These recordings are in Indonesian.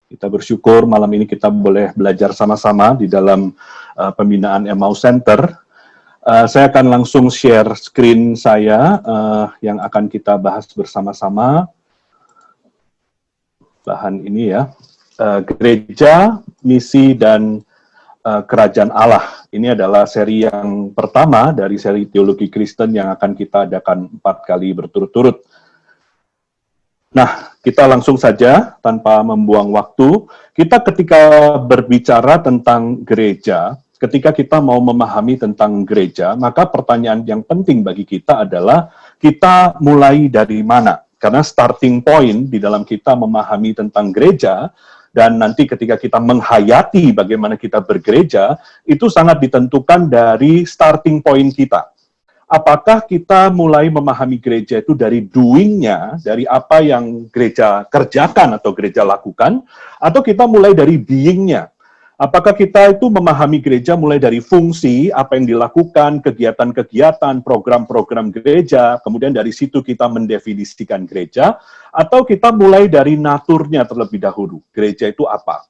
Kita bersyukur malam ini kita boleh belajar sama-sama di dalam pembinaan Emmaus Center. Saya akan langsung share screen saya yang akan kita bahas bersama-sama. Bahan ini ya, Gereja, Misi, dan Kerajaan Allah. Ini adalah seri yang pertama dari seri Teologi Kristen yang akan kita adakan 4 kali berturut-turut. Nah, kita langsung saja tanpa membuang waktu. Kita ketika berbicara tentang gereja, ketika kita mau memahami tentang gereja, maka pertanyaan yang penting bagi kita adalah kita mulai dari mana? Karena starting point di dalam kita memahami tentang gereja, dan nanti ketika kita menghayati bagaimana kita bergereja, itu sangat ditentukan dari starting point kita. Apakah kita mulai memahami gereja itu dari doing-nya, dari apa yang gereja kerjakan atau gereja lakukan, atau kita mulai dari being-nya? Apakah kita itu memahami gereja mulai dari fungsi, apa yang dilakukan, kegiatan-kegiatan, program-program gereja, kemudian dari situ kita mendefinisikan gereja, atau kita mulai dari naturnya terlebih dahulu, gereja itu apa?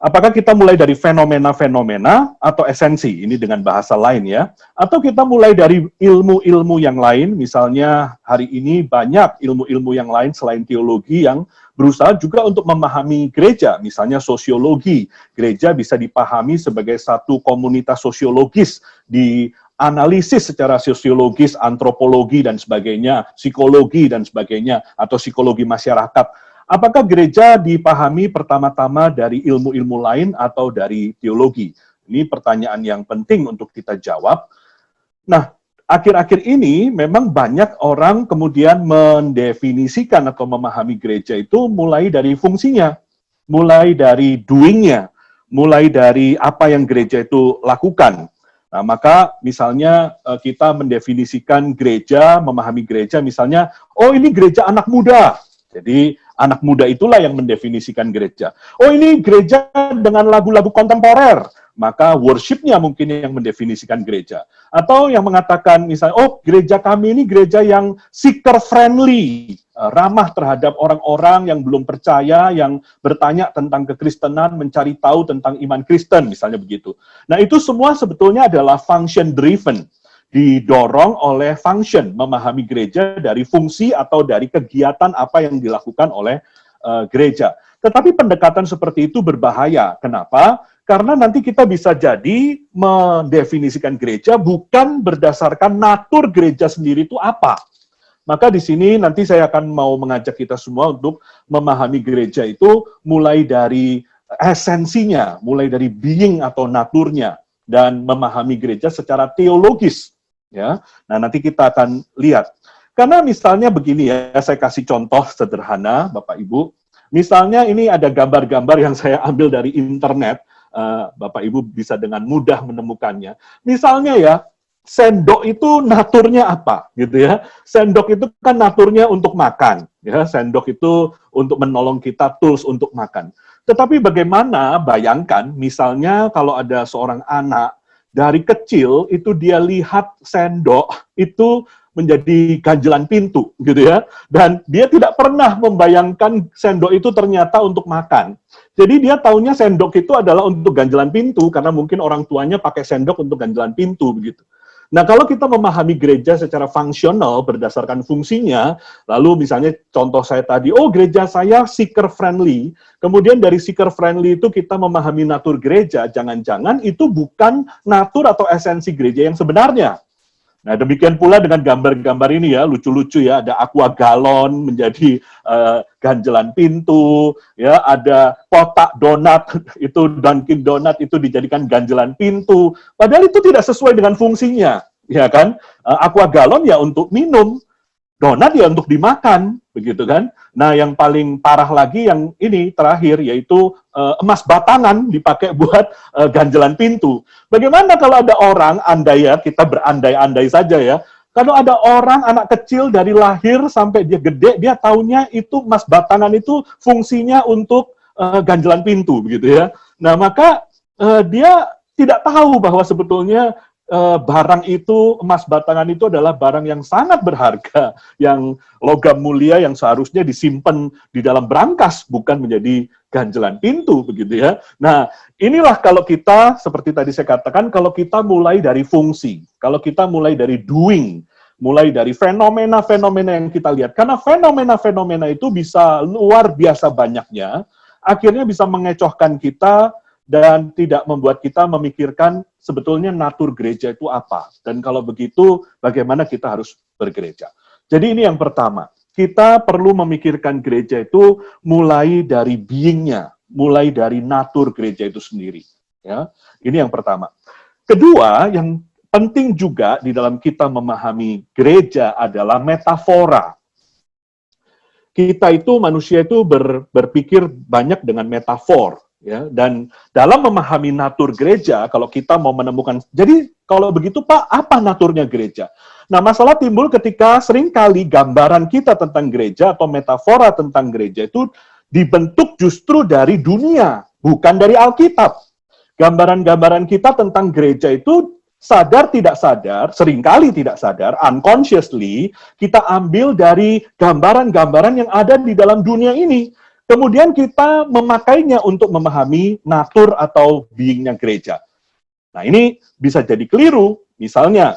Apakah kita mulai dari fenomena-fenomena atau esensi, ini dengan bahasa lain ya, atau kita mulai dari ilmu-ilmu yang lain, misalnya hari ini banyak ilmu-ilmu yang lain selain teologi yang berusaha juga untuk memahami gereja, misalnya sosiologi. Gereja bisa dipahami sebagai satu komunitas sosiologis, dianalisis secara sosiologis, antropologi dan sebagainya, psikologi dan sebagainya, atau psikologi masyarakat. Apakah gereja dipahami pertama-tama dari ilmu-ilmu lain atau dari teologi? Ini pertanyaan yang penting untuk kita jawab. Nah, akhir-akhir ini memang banyak orang kemudian mendefinisikan atau memahami gereja itu mulai dari fungsinya, mulai dari doing-nya, mulai dari apa yang gereja itu lakukan. Nah, maka misalnya kita mendefinisikan gereja, memahami gereja misalnya, oh ini gereja anak muda. Jadi anak muda itulah yang mendefinisikan gereja. Oh ini gereja dengan lagu-lagu kontemporer, maka worship-nya mungkin yang mendefinisikan gereja. Atau yang mengatakan misalnya, oh gereja kami ini gereja yang seeker-friendly, ramah terhadap orang-orang yang belum percaya, yang bertanya tentang kekristenan, mencari tahu tentang iman Kristen, misalnya begitu. Nah itu semua sebetulnya adalah function-driven. Didorong oleh function, memahami gereja dari fungsi atau dari kegiatan apa yang dilakukan oleh gereja. Tetapi pendekatan seperti itu berbahaya. Kenapa? Karena nanti kita bisa jadi mendefinisikan gereja bukan berdasarkan natur gereja sendiri itu apa. Maka di sini nanti saya akan mau mengajak kita semua untuk memahami gereja itu mulai dari esensinya, mulai dari being atau naturnya, dan memahami gereja secara teologis. Ya, nah nanti kita akan lihat. Karena misalnya begini ya, saya kasih contoh sederhana, Bapak Ibu. Misalnya ini ada gambar-gambar yang saya ambil dari internet, Bapak Ibu bisa dengan mudah menemukannya. Misalnya ya, sendok itu naturnya apa, gitu ya? Sendok itu kan naturnya untuk makan, ya. Sendok itu untuk menolong kita, tools untuk makan. Tetapi bagaimana, bayangkan, misalnya kalau ada seorang anak dari kecil itu dia lihat sendok itu menjadi ganjelan pintu gitu ya, dan dia tidak pernah membayangkan sendok itu ternyata untuk makan. Jadi dia taunya sendok itu adalah untuk ganjelan pintu karena mungkin orang tuanya pakai sendok untuk ganjelan pintu begitu. Nah, kalau kita memahami gereja secara fungsional berdasarkan fungsinya, lalu misalnya contoh saya tadi, oh gereja saya seeker friendly, kemudian dari seeker friendly itu kita memahami natur gereja, jangan-jangan itu bukan natur atau esensi gereja yang sebenarnya. Nah, demikian pula dengan gambar-gambar ini ya, lucu-lucu ya, ada aqua galon menjadi ganjelan pintu, ya, ada kotak donat, itu Dunkin Donat itu dijadikan ganjelan pintu, padahal itu tidak sesuai dengan fungsinya, ya kan? Aqua galon ya untuk minum, donat ya untuk dimakan, begitu kan? Nah, yang paling parah lagi yang ini terakhir, yaitu emas batangan dipakai buat ganjelan pintu. Bagaimana kalau ada orang, andai ya, kita berandai-andai saja ya, kalau ada orang, anak kecil dari lahir sampai dia gede, dia taunya itu emas batangan itu fungsinya untuk ganjelan pintu, begitu ya. Nah, maka dia tidak tahu bahwa sebetulnya barang itu, emas batangan itu adalah barang yang sangat berharga, yang logam mulia yang seharusnya disimpan di dalam brankas, bukan menjadi ganjelan pintu, begitu ya. Nah, inilah kalau kita, seperti tadi saya katakan, kalau kita mulai dari fungsi, kalau kita mulai dari doing, mulai dari fenomena-fenomena yang kita lihat, karena fenomena-fenomena itu bisa luar biasa banyaknya, akhirnya bisa mengecohkan kita, dan tidak membuat kita memikirkan sebetulnya natur gereja itu apa. Dan kalau begitu, bagaimana kita harus bergereja. Jadi ini yang pertama, kita perlu memikirkan gereja itu mulai dari being-nya, mulai dari natur gereja itu sendiri. Ya, ini yang pertama. Kedua, yang penting juga di dalam kita memahami gereja adalah metafora. Kita itu, manusia itu berpikir banyak dengan metafor. Ya, dan dalam memahami natur gereja, kalau kita mau menemukan, jadi kalau begitu Pak, apa naturnya gereja? Nah, masalah timbul ketika seringkali gambaran kita tentang gereja atau metafora tentang gereja itu dibentuk justru dari dunia, bukan dari Alkitab. Gambaran-gambaran kita tentang gereja itu sadar tidak sadar, seringkali tidak sadar, unconsciously, kita ambil dari gambaran-gambaran yang ada di dalam dunia ini. Kemudian kita memakainya untuk memahami natur atau being-nya gereja. Nah, ini bisa jadi keliru. Misalnya,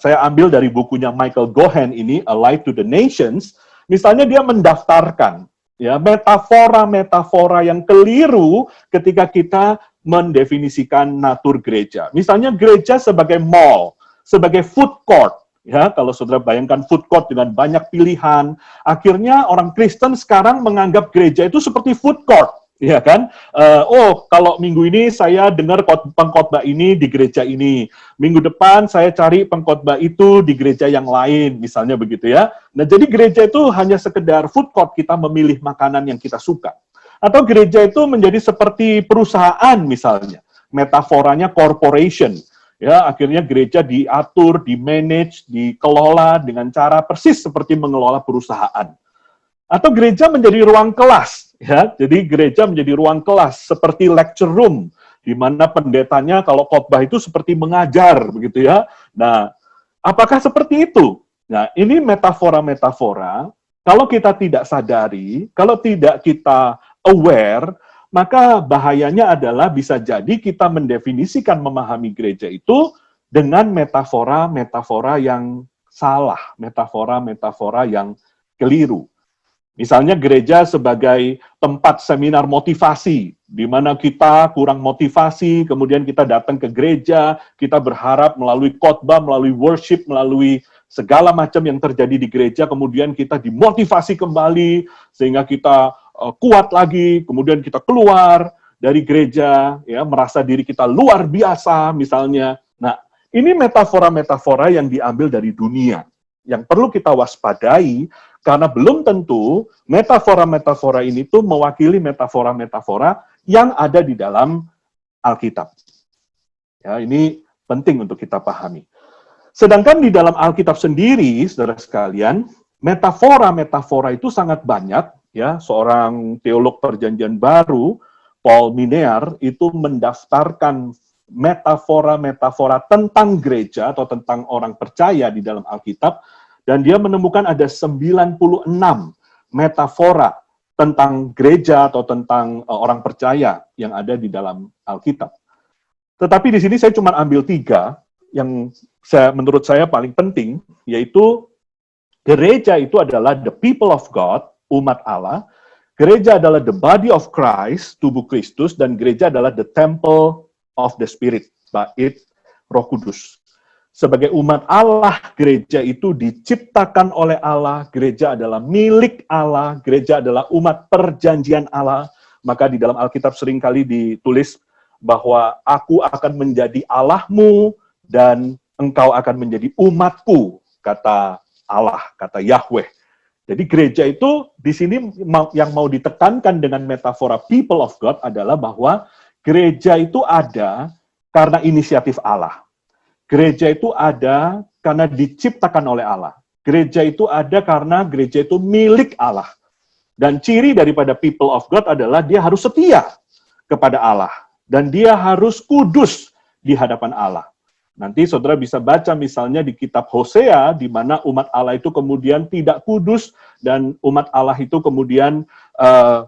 saya ambil dari bukunya Michael Gohan ini, A Light to the Nations. Misalnya dia mendaftarkan ya metafora-metafora yang keliru ketika kita mendefinisikan natur gereja. Misalnya gereja sebagai mall, sebagai food court. Ya, kalau saudara bayangkan food court dengan banyak pilihan, akhirnya orang Kristen sekarang menganggap gereja itu seperti food court, ya kan? Oh, kalau minggu ini saya dengar pengkhotbah ini di gereja ini, minggu depan saya cari pengkhotbah itu di gereja yang lain, misalnya begitu ya. Nah, jadi gereja itu hanya sekedar food court, kita memilih makanan yang kita suka. Atau gereja itu menjadi seperti perusahaan misalnya, metaforanya corporation. Ya, akhirnya gereja diatur, dimanage, dikelola dengan cara persis seperti mengelola perusahaan. Atau gereja menjadi ruang kelas, ya. Jadi gereja menjadi ruang kelas seperti lecture room, di mana pendetanya kalau khotbah itu seperti mengajar, begitu ya. Nah, apakah seperti itu? Nah, ini metafora-metafora. Kalau kita tidak sadari, kalau tidak kita aware, maka bahayanya adalah bisa jadi kita mendefinisikan memahami gereja itu dengan metafora-metafora yang salah, metafora-metafora yang keliru. Misalnya gereja sebagai tempat seminar motivasi, di mana kita kurang motivasi, kemudian kita datang ke gereja, kita berharap melalui khotbah, melalui worship, melalui segala macam yang terjadi di gereja, kemudian kita dimotivasi kembali, sehingga kita kuat lagi, kemudian kita keluar dari gereja, ya merasa diri kita luar biasa, misalnya. Nah, ini metafora-metafora yang diambil dari dunia, yang perlu kita waspadai, karena belum tentu metafora-metafora ini tuh mewakili metafora-metafora yang ada di dalam Alkitab. Ya, ini penting untuk kita pahami. Sedangkan di dalam Alkitab sendiri, saudara sekalian, metafora-metafora itu sangat banyak. Ya, seorang teolog Perjanjian Baru, Paul Minear, itu mendaftarkan metafora-metafora tentang gereja atau tentang orang percaya di dalam Alkitab, dan dia menemukan ada 96 metafora tentang gereja atau tentang orang percaya yang ada di dalam Alkitab. Tetapi di sini saya cuma ambil 3 yang menurut saya paling penting, yaitu gereja itu adalah the people of God, umat Allah, gereja adalah the body of Christ, tubuh Kristus, dan gereja adalah the temple of the Spirit, bait Roh Kudus. Sebagai umat Allah, gereja itu diciptakan oleh Allah, gereja adalah milik Allah, gereja adalah umat perjanjian Allah. Maka di dalam Alkitab seringkali ditulis bahwa aku akan menjadi Allahmu dan engkau akan menjadi umatku, kata Allah, kata Yahweh. Jadi gereja itu di sini yang mau ditekankan dengan metafora people of God adalah bahwa gereja itu ada karena inisiatif Allah. Gereja itu ada karena diciptakan oleh Allah. Gereja itu ada karena gereja itu milik Allah. Dan ciri daripada people of God adalah dia harus setia kepada Allah. Dan dia harus kudus di hadapan Allah. Nanti saudara bisa baca misalnya di kitab Hosea, di mana umat Allah itu kemudian tidak kudus, dan umat Allah itu kemudian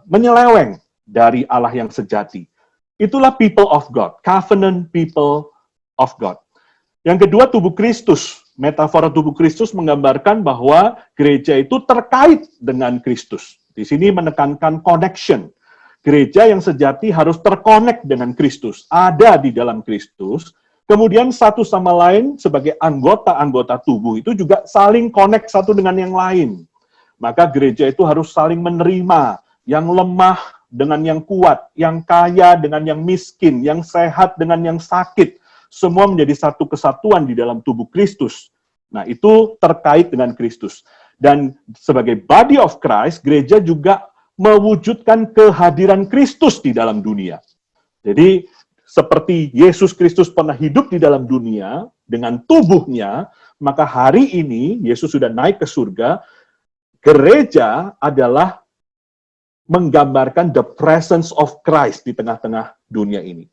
menyeleweng dari Allah yang sejati. Itulah people of God, covenant people of God. Yang kedua, tubuh Kristus. Metafora tubuh Kristus menggambarkan bahwa gereja itu terkait dengan Kristus. Di sini menekankan connection. Gereja yang sejati harus terkonek dengan Kristus, ada di dalam Kristus. Kemudian satu sama lain sebagai anggota-anggota tubuh itu juga saling connect satu dengan yang lain. Maka gereja itu harus saling menerima, yang lemah dengan yang kuat, yang kaya dengan yang miskin, yang sehat dengan yang sakit. Semua menjadi satu kesatuan di dalam tubuh Kristus. Nah, itu terkait dengan Kristus. Dan sebagai body of Christ, gereja juga mewujudkan kehadiran Kristus di dalam dunia. Jadi, seperti Yesus Kristus pernah hidup di dalam dunia dengan tubuhnya, maka hari ini Yesus sudah naik ke surga. Gereja adalah menggambarkan the presence of Christ di tengah-tengah dunia ini.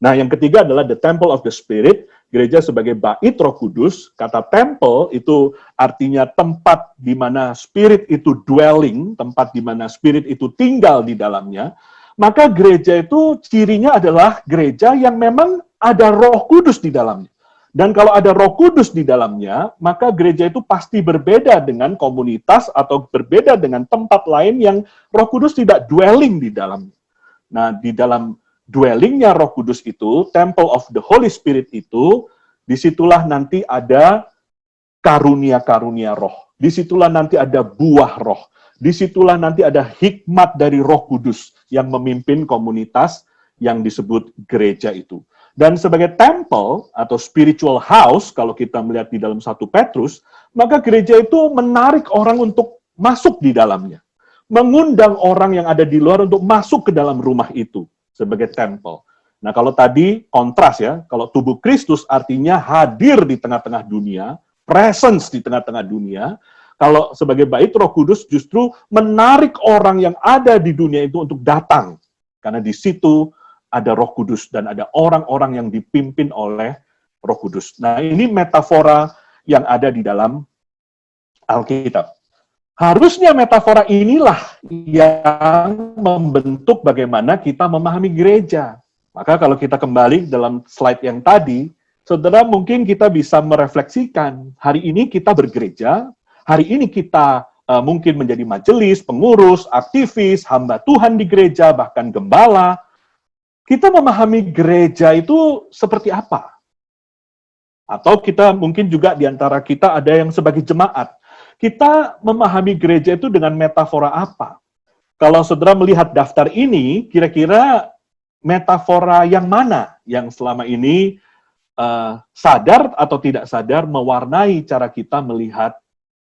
Nah, yang ketiga adalah the temple of the Spirit, gereja sebagai bait Roh Kudus. Kata temple itu artinya tempat di mana Spirit itu dwelling, tempat di mana Spirit itu tinggal di dalamnya. Maka gereja itu cirinya adalah gereja yang memang ada Roh Kudus di dalamnya. Dan kalau ada Roh Kudus di dalamnya, maka gereja itu pasti berbeda dengan komunitas atau berbeda dengan tempat lain yang Roh Kudus tidak dwelling di dalamnya. Nah, di dalam dwellingnya Roh Kudus itu, temple of the Holy Spirit itu, disitulah nanti ada karunia-karunia roh. Disitulah nanti ada buah roh. Disitulah nanti ada hikmat dari Roh Kudus yang memimpin komunitas yang disebut gereja itu. Dan sebagai temple atau spiritual house, kalau kita melihat di dalam 1 Petrus, maka gereja itu menarik orang untuk masuk di dalamnya. Mengundang orang yang ada di luar untuk masuk ke dalam rumah itu sebagai temple. Nah, kalau tadi kontras ya, kalau tubuh Kristus artinya hadir di tengah-tengah dunia, presence di tengah-tengah dunia. Kalau sebagai bait Roh Kudus justru menarik orang yang ada di dunia itu untuk datang. Karena di situ ada Roh Kudus dan ada orang-orang yang dipimpin oleh Roh Kudus. Nah, ini metafora yang ada di dalam Alkitab. Harusnya metafora inilah yang membentuk bagaimana kita memahami gereja. Maka kalau kita kembali dalam slide yang tadi, saudara mungkin kita bisa merefleksikan, hari ini kita bergereja, hari ini kita mungkin menjadi majelis, pengurus, aktivis, hamba Tuhan di gereja, bahkan gembala. Kita memahami gereja itu seperti apa? Atau kita mungkin juga di antara kita ada yang sebagai jemaat. Kita memahami gereja itu dengan metafora apa? Kalau saudara melihat daftar ini, kira-kira metafora yang mana yang selama ini sadar atau tidak sadar mewarnai cara kita melihat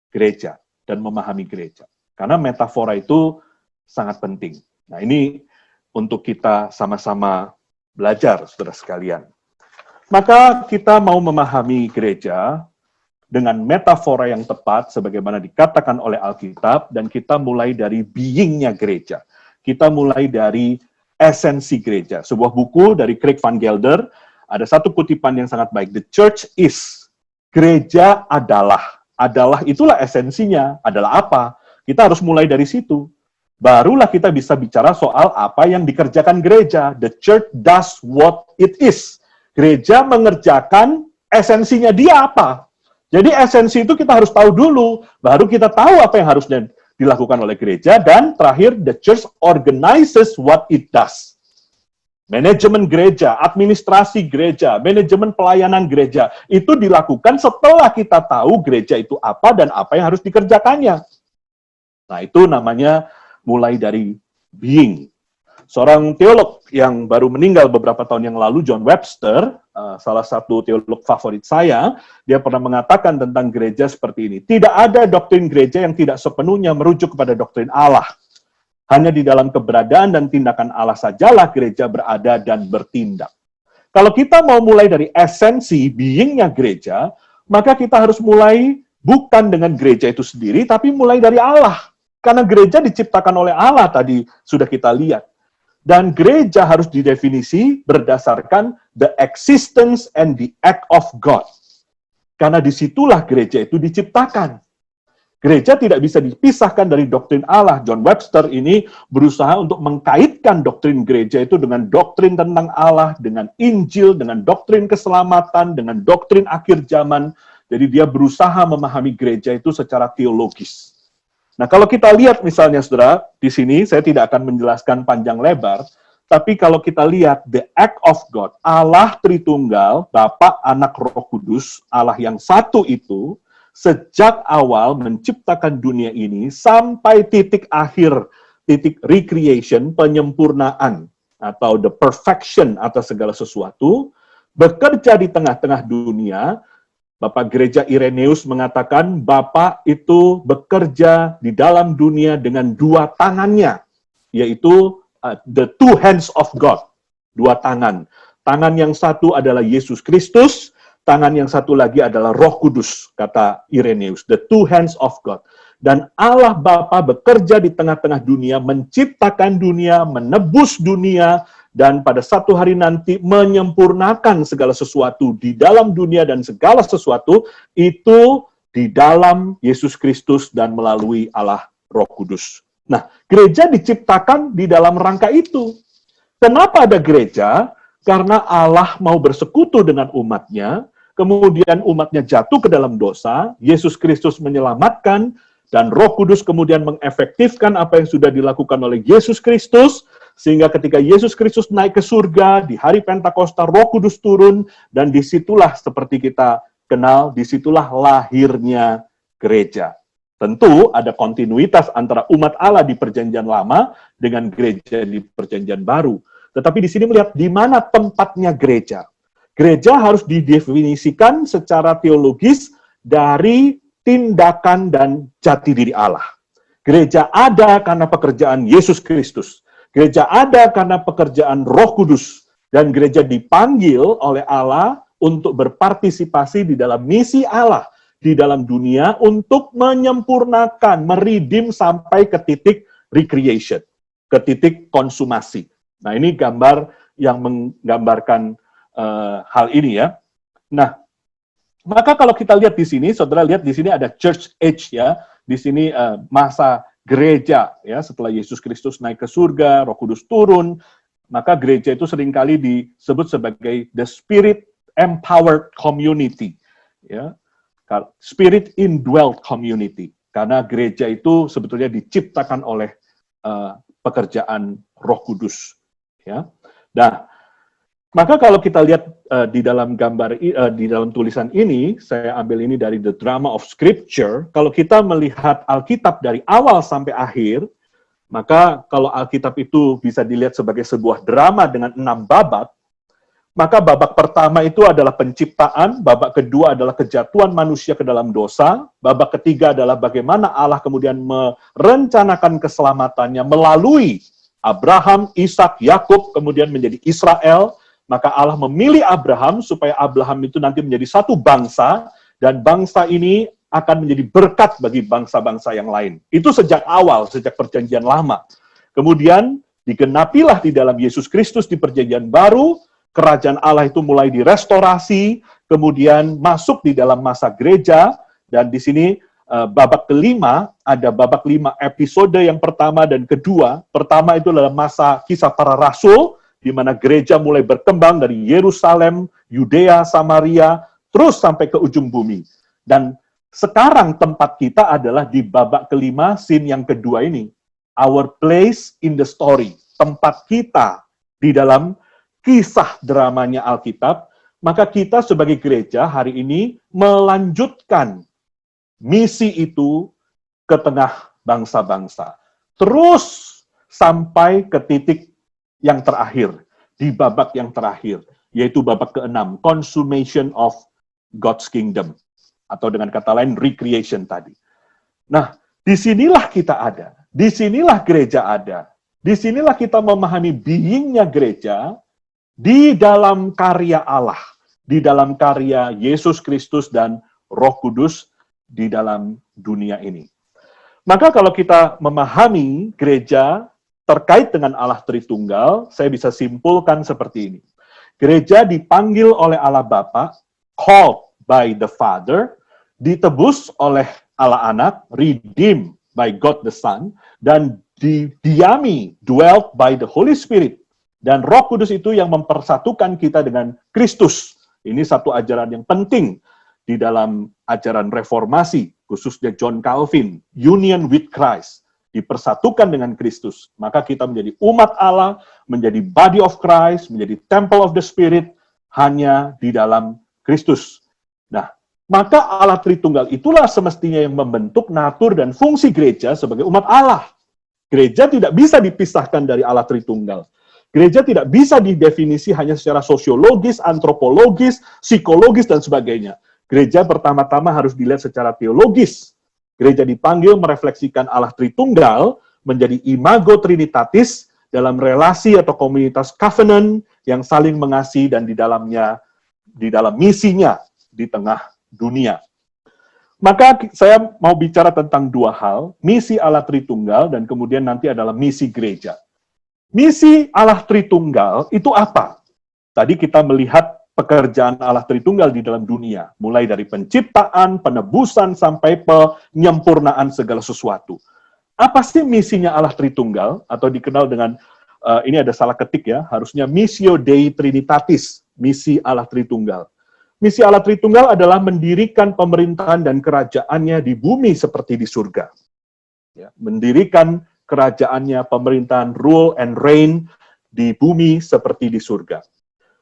gereja dan memahami gereja. Karena metafora itu sangat penting. Nah, ini untuk kita sama-sama belajar, saudara sekalian. Maka kita mau memahami gereja dengan metafora yang tepat, sebagaimana dikatakan oleh Alkitab, dan kita mulai dari being-nya gereja. Kita mulai dari esensi gereja. Sebuah buku dari Craig Van Gelder, ada satu kutipan yang sangat baik. The church is, gereja adalah. Adalah itulah esensinya. Adalah apa? Kita harus mulai dari situ. Barulah kita bisa bicara soal apa yang dikerjakan gereja. The church does what it is. Gereja mengerjakan esensinya dia apa. Jadi esensi itu kita harus tahu dulu. Baru kita tahu apa yang harusnya dilakukan oleh gereja. Dan terakhir, the church organizes what it does. Manajemen gereja, administrasi gereja, manajemen pelayanan gereja, itu dilakukan setelah kita tahu gereja itu apa dan apa yang harus dikerjakannya. Nah, itu namanya mulai dari being. Seorang teolog yang baru meninggal beberapa tahun yang lalu, John Webster, salah satu teolog favorit saya, dia pernah mengatakan tentang gereja seperti ini. Tidak ada doktrin gereja yang tidak sepenuhnya merujuk kepada doktrin Allah. Hanya di dalam keberadaan dan tindakan Allah sajalah gereja berada dan bertindak. Kalau kita mau mulai dari esensi being-nya gereja, maka kita harus mulai bukan dengan gereja itu sendiri, tapi mulai dari Allah. Karena gereja diciptakan oleh Allah, tadi sudah kita lihat. Dan gereja harus didefinisi berdasarkan the existence and the act of God. Karena disitulah gereja itu diciptakan. Gereja tidak bisa dipisahkan dari doktrin Allah. John Webster ini berusaha untuk mengkaitkan doktrin gereja itu dengan doktrin tentang Allah, dengan Injil, dengan doktrin keselamatan, dengan doktrin akhir zaman. Jadi dia berusaha memahami gereja itu secara teologis. Nah, kalau kita lihat misalnya, saudara, di sini saya tidak akan menjelaskan panjang lebar, tapi kalau kita lihat the act of God, Allah Tritunggal, Bapa, Anak, Roh Kudus, Allah yang satu itu, sejak awal menciptakan dunia ini sampai titik akhir, titik recreation, penyempurnaan, atau the perfection atas segala sesuatu, bekerja di tengah-tengah dunia. Bapak Gereja Irenaeus mengatakan, Bapa itu bekerja di dalam dunia dengan dua tangannya, yaitu the two hands of God, dua tangan. Tangan yang satu adalah Yesus Kristus, tangan yang satu lagi adalah Roh Kudus, kata Irenaeus, the two hands of God. Dan Allah Bapa bekerja di tengah-tengah dunia, menciptakan dunia, menebus dunia, dan pada satu hari nanti menyempurnakan segala sesuatu di dalam dunia, dan segala sesuatu itu di dalam Yesus Kristus dan melalui Allah Roh Kudus. Nah, gereja diciptakan di dalam rangka itu. Kenapa ada gereja? Karena Allah mau bersekutu dengan umatnya, kemudian umatnya jatuh ke dalam dosa, Yesus Kristus menyelamatkan, dan Roh Kudus kemudian mengefektifkan apa yang sudah dilakukan oleh Yesus Kristus, sehingga ketika Yesus Kristus naik ke surga, di hari Pentakosta Roh Kudus turun, dan disitulah seperti kita kenal, disitulah lahirnya gereja. Tentu ada kontinuitas antara umat Allah di Perjanjian Lama dengan gereja di Perjanjian Baru. Tetapi di sini melihat di mana tempatnya gereja. Gereja harus didefinisikan secara teologis dari tindakan dan jati diri Allah. Gereja ada karena pekerjaan Yesus Kristus. Gereja ada karena pekerjaan Roh Kudus. Dan gereja dipanggil oleh Allah untuk berpartisipasi di dalam misi Allah di dalam dunia untuk menyempurnakan, meridim sampai ke titik recreation, ke titik konsumasi. Nah, ini gambar yang menggambarkan hal ini ya. Nah, maka kalau kita lihat di sini, saudara lihat di sini ada church age ya. Di sini masa gereja ya, setelah Yesus Kristus naik ke surga, Roh Kudus turun, maka gereja itu seringkali disebut sebagai the spirit empowered community ya. Spirit indwelt community. Karena gereja itu sebetulnya diciptakan oleh pekerjaan Roh Kudus ya. Nah, maka kalau kita lihat di dalam gambar, di dalam tulisan ini, saya ambil ini dari The Drama of Scripture, kalau kita melihat Alkitab dari awal sampai akhir, maka kalau Alkitab itu bisa dilihat sebagai sebuah drama dengan 6 babak, maka babak pertama itu adalah penciptaan, babak kedua adalah kejatuhan manusia ke dalam dosa, babak ketiga adalah bagaimana Allah kemudian merencanakan keselamatannya melalui Abraham, Ishak, Yakub, kemudian menjadi Israel. Maka Allah memilih Abraham supaya Abraham itu nanti menjadi satu bangsa, dan bangsa ini akan menjadi berkat bagi bangsa-bangsa yang lain. Itu sejak awal, sejak Perjanjian Lama. Kemudian digenapilah di dalam Yesus Kristus di Perjanjian Baru, kerajaan Allah itu mulai direstorasi, kemudian masuk di dalam masa gereja, dan di sini babak kelima, ada babak 5 episode yang pertama dan kedua. Pertama itu adalah masa kisah para rasul, di mana gereja mulai berkembang dari Yerusalem, Yudea, Samaria, terus sampai ke ujung bumi. Dan sekarang tempat kita adalah di babak kelima, scene yang kedua ini. Our place in the story. Tempat kita di dalam kisah dramanya Alkitab. Maka kita sebagai gereja hari ini melanjutkan misi itu ke tengah bangsa-bangsa. Terus sampai ke titik yang terakhir, di babak yang terakhir, yaitu babak ke-6, consummation of God's kingdom, atau dengan kata lain, recreation tadi. Nah, disinilah kita ada, disinilah gereja ada, disinilah kita memahami being-nya gereja di dalam karya Allah, di dalam karya Yesus Kristus dan Roh Kudus di dalam dunia ini. Maka kalau kita memahami gereja terkait dengan Allah Tritunggal, saya bisa simpulkan seperti ini. Gereja dipanggil oleh Allah Bapa, called by the Father, ditebus oleh Allah Anak, redeemed by God the Son, dan didiami, dwelt by the Holy Spirit. Dan Roh Kudus itu yang mempersatukan kita dengan Kristus. Ini satu ajaran yang penting di dalam ajaran reformasi, khususnya John Calvin, union with Christ, dipersatukan dengan Kristus. Maka kita menjadi umat Allah, menjadi body of Christ, menjadi temple of the Spirit, hanya di dalam Kristus. Nah, maka Allah Tritunggal itulah semestinya yang membentuk natur dan fungsi gereja sebagai umat Allah. Gereja tidak bisa dipisahkan dari Allah Tritunggal. Gereja tidak bisa didefinisi hanya secara sosiologis, antropologis, psikologis, dan sebagainya. Gereja pertama-tama harus dilihat secara teologis. Gereja dipanggil merefleksikan Allah Tritunggal menjadi imago trinitatis dalam relasi atau komunitas covenant yang saling mengasihi dan di dalamnya, di dalam misinya di tengah dunia. Maka saya mau bicara tentang dua hal, misi Allah Tritunggal dan kemudian nanti adalah misi gereja. Misi Allah Tritunggal itu apa? Tadi kita melihat pekerjaan Allah Tritunggal di dalam dunia, mulai dari penciptaan, penebusan, sampai penyempurnaan segala sesuatu. Apa sih misinya Allah Tritunggal? Atau dikenal dengan, ini ada salah ketik ya, harusnya Missio Dei Trinitatis, misi Allah Tritunggal. Misi Allah Tritunggal adalah mendirikan pemerintahan dan kerajaannya di bumi seperti di surga. Ya, mendirikan kerajaannya, pemerintahan, rule and reign di bumi seperti di surga.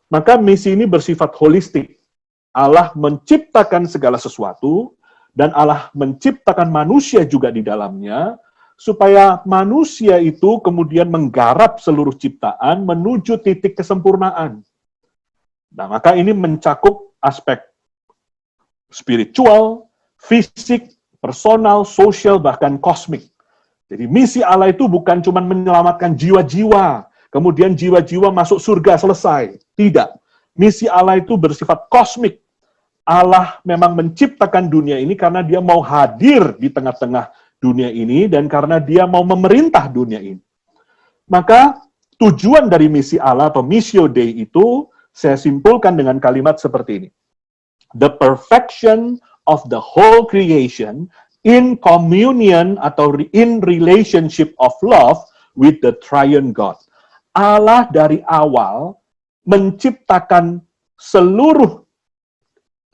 Maka misi ini bersifat holistik. Allah menciptakan segala sesuatu, dan Allah menciptakan manusia juga di dalamnya, supaya manusia itu kemudian menggarap seluruh ciptaan menuju titik kesempurnaan. Nah, maka ini mencakup aspek spiritual, fisik, personal, sosial, bahkan kosmik. Jadi misi Allah itu bukan cuma menyelamatkan jiwa-jiwa, kemudian jiwa-jiwa masuk surga, selesai. Tidak. Misi Allah itu bersifat kosmik. Allah memang menciptakan dunia ini karena dia mau hadir di tengah-tengah dunia ini dan karena dia mau memerintah dunia ini. Maka tujuan dari misi Allah atau Missio Dei itu saya simpulkan dengan kalimat seperti ini. The perfection of the whole creation in communion atau in relationship of love with the triune God. Allah dari awal menciptakan seluruh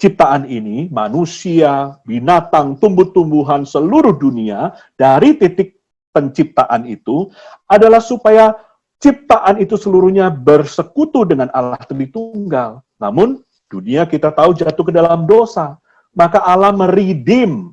ciptaan ini, manusia, binatang, tumbuh-tumbuhan, seluruh dunia, dari titik penciptaan itu, adalah supaya ciptaan itu seluruhnya bersekutu dengan Allah Tritunggal. Namun, dunia kita tahu jatuh ke dalam dosa. Maka Allah meredeem,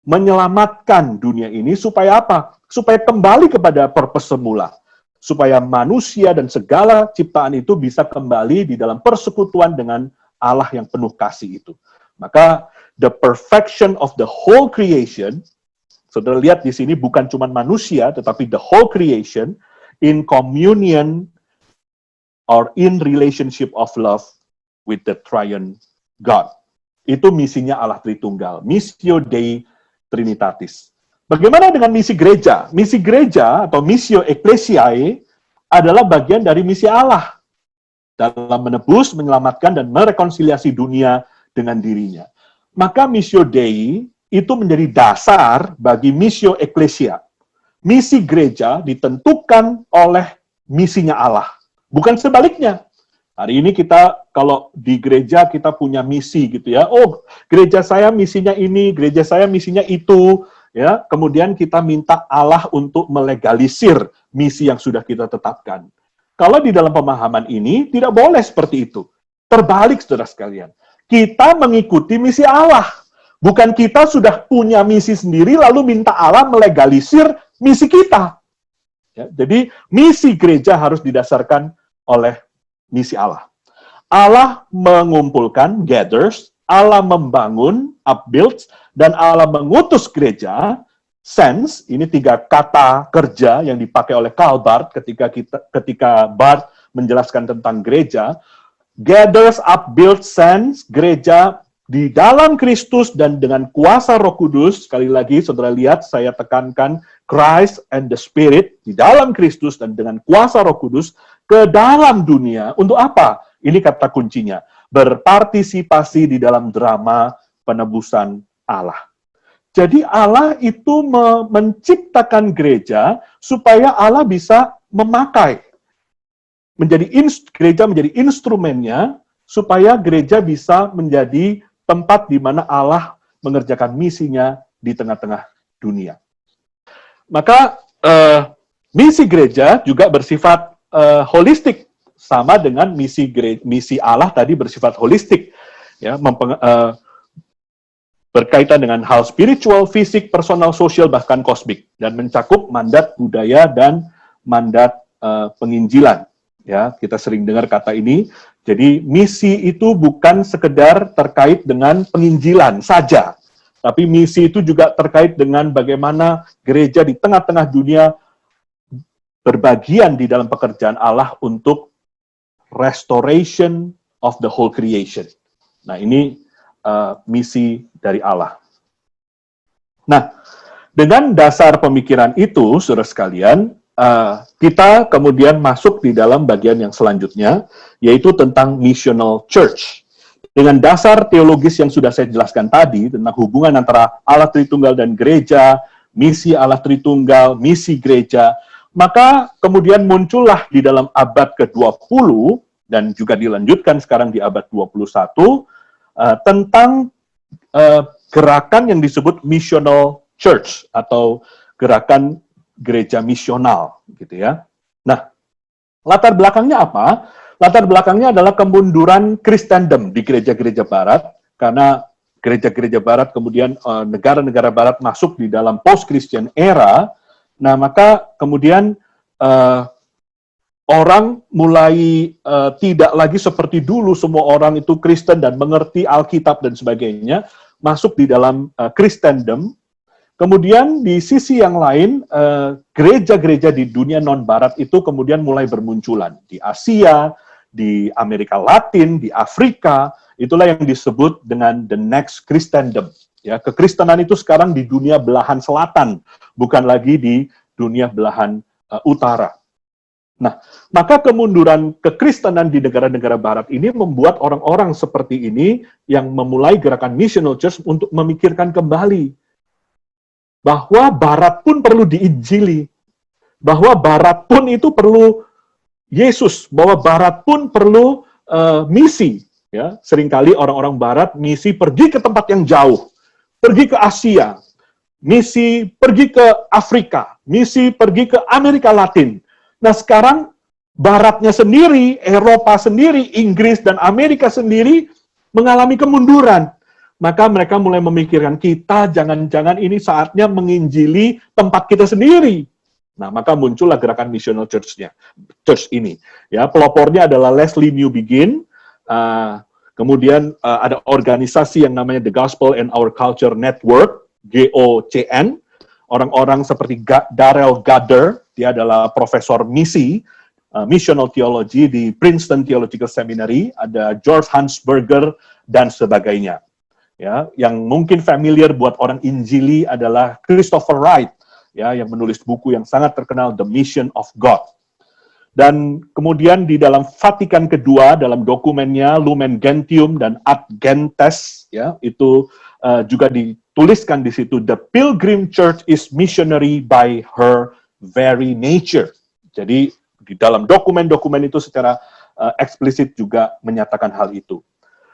menyelamatkan dunia ini, supaya apa? Supaya kembali kepada purpose semula. Supaya manusia dan segala ciptaan itu bisa kembali di dalam persekutuan dengan Allah yang penuh kasih itu. Maka the perfection of the whole creation, saudara lihat di sini bukan cuma manusia, tetapi the whole creation in communion or in relationship of love with the triune God. Itu misinya Allah Tritunggal, Missio Dei Trinitatis. Bagaimana dengan misi gereja? Misi gereja atau Missio Ecclesiae adalah bagian dari misi Allah dalam menebus, menyelamatkan, dan merekonsiliasi dunia dengan dirinya. Maka Missio Dei itu menjadi dasar bagi Missio Ecclesia. Misi gereja ditentukan oleh misinya Allah. Bukan sebaliknya. Hari ini kita, kalau di gereja kita punya misi gitu ya. Oh, gereja saya misinya ini, gereja saya misinya itu. Ya, kemudian kita minta Allah untuk melegalisir misi yang sudah kita tetapkan. Kalau di dalam pemahaman ini, tidak boleh seperti itu. Terbalik, saudara sekalian. Kita mengikuti misi Allah. Bukan kita sudah punya misi sendiri, lalu minta Allah melegalisir misi kita. Ya, jadi, misi gereja harus didasarkan oleh misi Allah. Allah mengumpulkan, gathers, Allah membangun, upbuilds, dan Allah mengutus gereja, sense, ini 3 kata kerja yang dipakai oleh Karl Barth ketika Barth menjelaskan tentang gereja, gathers, upbuilds, sense, gereja di dalam Kristus dan dengan kuasa Roh Kudus. Sekali lagi, saudara lihat, saya tekankan Christ and the Spirit, di dalam Kristus dan dengan kuasa Roh Kudus, ke dalam dunia. Untuk apa? Ini kata kuncinya, berpartisipasi di dalam drama penebusan Allah. Jadi Allah itu menciptakan gereja supaya Allah bisa memakai, gereja menjadi instrumennya, supaya gereja bisa menjadi tempat di mana Allah mengerjakan misinya di tengah-tengah dunia. Maka misi gereja juga bersifat holistik, sama dengan misi Allah tadi bersifat holistik, ya, berkaitan dengan hal spiritual, fisik, personal, sosial, bahkan kosmik, dan mencakup mandat budaya dan mandat penginjilan. Ya, kita sering dengar kata ini. Jadi misi itu bukan sekedar terkait dengan penginjilan saja, tapi misi itu juga terkait dengan bagaimana gereja di tengah-tengah dunia berbagian di dalam pekerjaan Allah untuk restoration of the whole creation. Nah, ini misi dari Allah. Nah, dengan dasar pemikiran itu, saudara sekalian, kita kemudian masuk di dalam bagian yang selanjutnya, yaitu tentang missional church. Dengan dasar teologis yang sudah saya jelaskan tadi, tentang hubungan antara Allah Tritunggal dan gereja, misi Allah Tritunggal, misi gereja, maka kemudian muncullah di dalam abad ke-20, dan juga dilanjutkan sekarang di abad 21, tentang gerakan yang disebut missional church, atau gerakan gereja misional, gitu ya. Nah, latar belakangnya apa? Latar belakangnya adalah kemunduran Kristendom di gereja-gereja Barat, karena gereja-gereja Barat kemudian negara-negara Barat masuk di dalam post-Christian era. Nah, maka kemudian orang mulai tidak lagi seperti dulu semua orang itu Kristen dan mengerti Alkitab dan sebagainya, masuk di dalam Kristendom. Kemudian di sisi yang lain, gereja-gereja di dunia non-Barat itu kemudian mulai bermunculan. Di Asia, di Amerika Latin, di Afrika, itulah yang disebut dengan the next Christendom. Ya, kekristenan itu sekarang di dunia belahan selatan, bukan lagi di dunia belahan utara. Nah, maka kemunduran kekristenan di negara-negara Barat ini membuat orang-orang seperti ini yang memulai gerakan missional church untuk memikirkan kembali bahwa Barat pun perlu diinjili, bahwa Barat pun itu perlu Yesus, bahwa Barat pun perlu misi. Ya, seringkali orang-orang Barat misi pergi ke tempat yang jauh, pergi ke Asia, misi pergi ke Afrika, misi pergi ke Amerika Latin. Nah, sekarang Baratnya sendiri, Eropa sendiri, Inggris dan Amerika sendiri mengalami kemunduran. Maka mereka mulai memikirkan, kita jangan-jangan ini saatnya menginjili tempat kita sendiri. Nah, maka muncullah gerakan missional church ini. Ya, pelopornya adalah Leslie Newbigin. Kemudian ada organisasi yang namanya The Gospel and Our Culture Network, GOCN. Orang-orang seperti Darrell Gadder, dia adalah profesor misi, missional theology di Princeton Theological Seminary, ada George Hansberger, dan sebagainya. Ya, yang mungkin familiar buat orang Injili adalah Christopher Wright, ya, yang menulis buku yang sangat terkenal, The Mission of God. Dan kemudian di dalam Vatikan kedua, dalam dokumennya Lumen Gentium dan Ad Gentes, ya, itu juga dituliskan di situ, the Pilgrim Church is missionary by her very nature. Jadi di dalam dokumen-dokumen itu secara eksplisit juga menyatakan hal itu.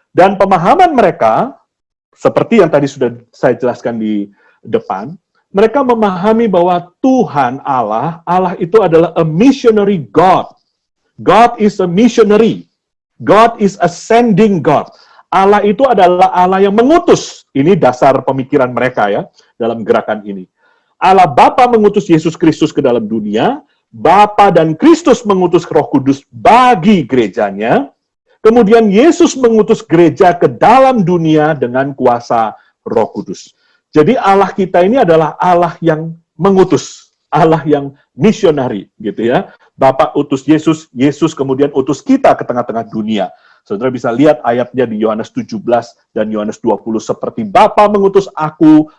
Dan pemahaman mereka, seperti yang tadi sudah saya jelaskan di depan, mereka memahami bahwa Tuhan Allah itu adalah a missionary God. God is a missionary. God is a sending God. Allah itu adalah Allah yang mengutus. Ini dasar pemikiran mereka ya, dalam gerakan ini. Allah Bapa mengutus Yesus Kristus ke dalam dunia, Bapa dan Kristus mengutus Roh Kudus bagi gerejanya, kemudian Yesus mengutus gereja ke dalam dunia dengan kuasa Roh Kudus. Jadi Allah kita ini adalah Allah yang mengutus, Allah yang misionari, gitu ya. Bapa utus Yesus, Yesus kemudian utus kita ke tengah-tengah dunia. Saudara bisa lihat ayatnya di Yohanes 17 dan Yohanes 20, seperti Bapa mengutus aku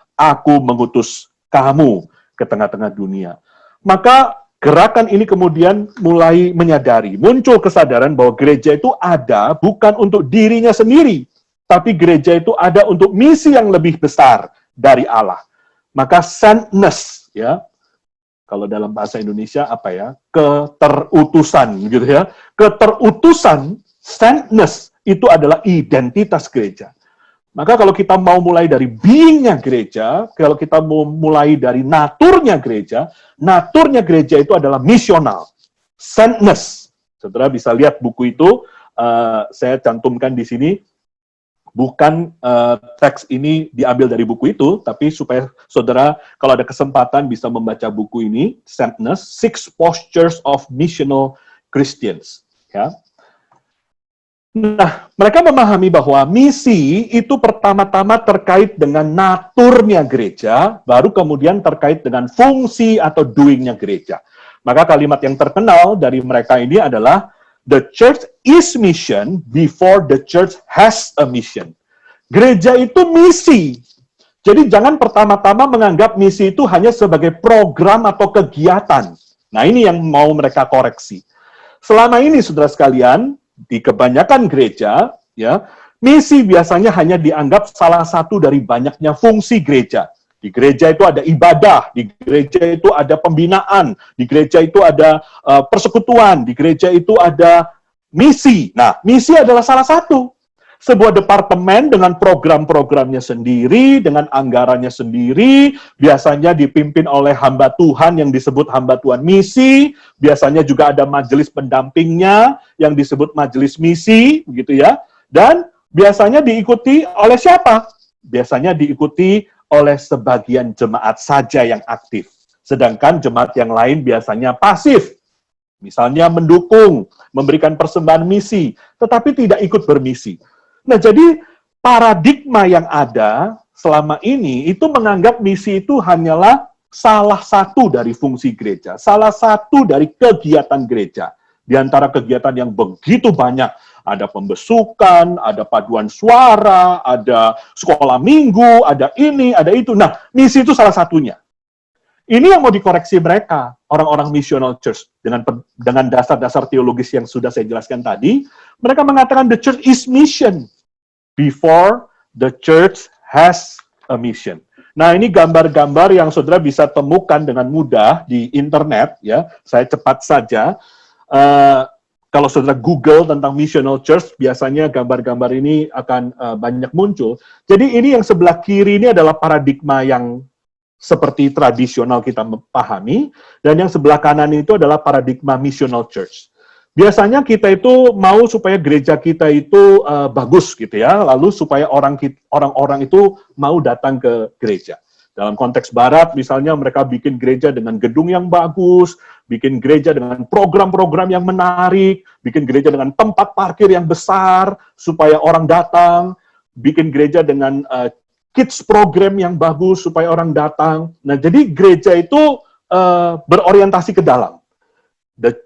mengutus kamu ke tengah-tengah dunia. Maka gerakan ini kemudian mulai menyadari, muncul kesadaran bahwa gereja itu ada bukan untuk dirinya sendiri, tapi gereja itu ada untuk misi yang lebih besar dari Allah. Maka sentness, ya, kalau dalam bahasa Indonesia apa ya, keterutusan, gitu ya. Keterutusan, sentness, itu adalah identitas gereja. Maka kalau kita mau mulai dari being-nya gereja, kalau kita mau mulai dari naturnya gereja itu adalah misional, sentness. Saudara bisa lihat buku itu, saya cantumkan di sini, bukan teks ini diambil dari buku itu, tapi supaya saudara kalau ada kesempatan bisa membaca buku ini, Sentness, 6 Postures of Missional Christians. Ya. Nah, mereka memahami bahwa misi itu pertama-tama terkait dengan naturnya gereja, baru kemudian terkait dengan fungsi atau doing-nya gereja. Maka kalimat yang terkenal dari mereka ini adalah, the church is mission before the church has a mission. Gereja itu misi. Jadi jangan pertama-tama menganggap misi itu hanya sebagai program atau kegiatan. Nah, ini yang mau mereka koreksi. Selama ini, saudara sekalian, di kebanyakan gereja, ya, misi biasanya hanya dianggap salah satu dari banyaknya fungsi gereja. Di gereja itu ada ibadah, di gereja itu ada pembinaan, di gereja itu ada persekutuan, di gereja itu ada misi. Nah, misi adalah salah satu. Sebuah departemen dengan program-programnya sendiri, dengan anggarannya sendiri, biasanya dipimpin oleh hamba Tuhan yang disebut hamba Tuhan misi, biasanya juga ada majelis pendampingnya yang disebut majelis misi, begitu ya. Dan biasanya diikuti oleh siapa? Biasanya diikuti oleh sebagian jemaat saja yang aktif. Sedangkan jemaat yang lain biasanya pasif. Misalnya mendukung, memberikan persembahan misi, tetapi tidak ikut bermisi. Nah, jadi paradigma yang ada selama ini itu menganggap misi itu hanyalah salah satu dari fungsi gereja, salah satu dari kegiatan gereja. Di antara kegiatan yang begitu banyak, ada pembesukan, ada paduan suara, ada sekolah minggu, ada ini, ada itu. Nah, misi itu salah satunya. Ini yang mau dikoreksi mereka, orang-orang missional church, dengan dasar-dasar teologis yang sudah saya jelaskan tadi. Mereka mengatakan the church is mission before the church has a mission. Nah, ini gambar-gambar yang saudara bisa temukan dengan mudah di internet, ya. Saya cepat saja. Kalau saudara Google tentang missional church, biasanya gambar-gambar ini akan banyak muncul. Jadi ini yang sebelah kiri ini adalah paradigma yang seperti tradisional kita pahami, dan yang sebelah kanan itu adalah paradigma missional church. Biasanya kita itu mau supaya gereja kita itu bagus gitu ya, lalu supaya orang-orang itu mau datang ke gereja. Dalam konteks barat, misalnya mereka bikin gereja dengan gedung yang bagus, bikin gereja dengan program-program yang menarik, bikin gereja dengan tempat parkir yang besar, supaya orang datang, bikin gereja dengan kids program yang bagus supaya orang datang. Nah, jadi gereja itu berorientasi ke dalam.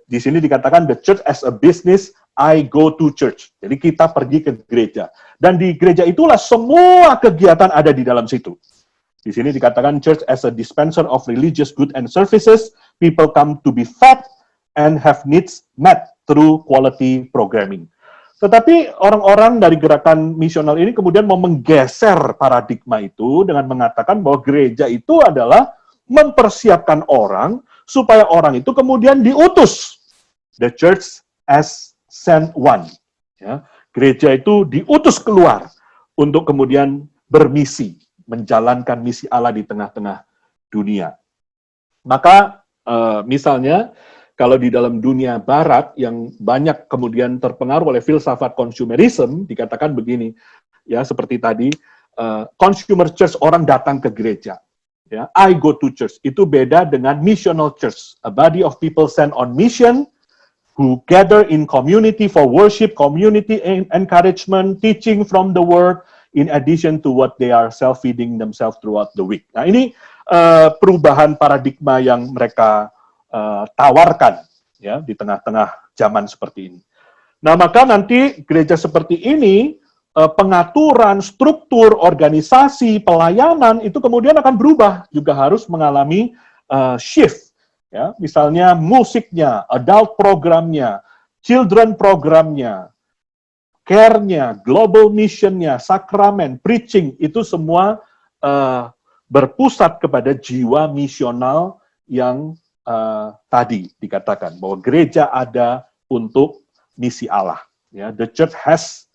Di sini dikatakan the church as a business, I go to church. Jadi kita pergi ke gereja. Dan di gereja itulah semua kegiatan ada di dalam situ. Di sini dikatakan church as a dispenser of religious good and services, people come to be fed and have needs met through quality programming. Tetapi orang-orang dari gerakan misional ini kemudian mau menggeser paradigma itu dengan mengatakan bahwa gereja itu adalah mempersiapkan orang supaya orang itu kemudian diutus. The church as sent one. Ya, gereja itu diutus keluar untuk kemudian bermisi, menjalankan misi Allah di tengah-tengah dunia. Maka misalnya kalau di dalam dunia barat yang banyak kemudian terpengaruh oleh filsafat consumerism, dikatakan begini, ya seperti tadi, consumer church, orang datang ke gereja. Ya, I go to church, itu beda dengan missional church, a body of people sent on mission, who gather in community for worship, community encouragement, teaching from the word, in addition to what they are self-feeding themselves throughout the week. Nah, ini perubahan paradigma yang mereka tawarkan ya di tengah-tengah zaman seperti ini. Nah, maka nanti gereja seperti ini, pengaturan, struktur, organisasi, pelayanan itu kemudian akan berubah, juga harus mengalami shift. Ya, misalnya musiknya, adult programnya, children programnya, care-nya, global mission-nya, sakramen, preaching, itu semua berpusat kepada jiwa misional yang tadi dikatakan bahwa gereja ada untuk misi Allah. Ya, the church has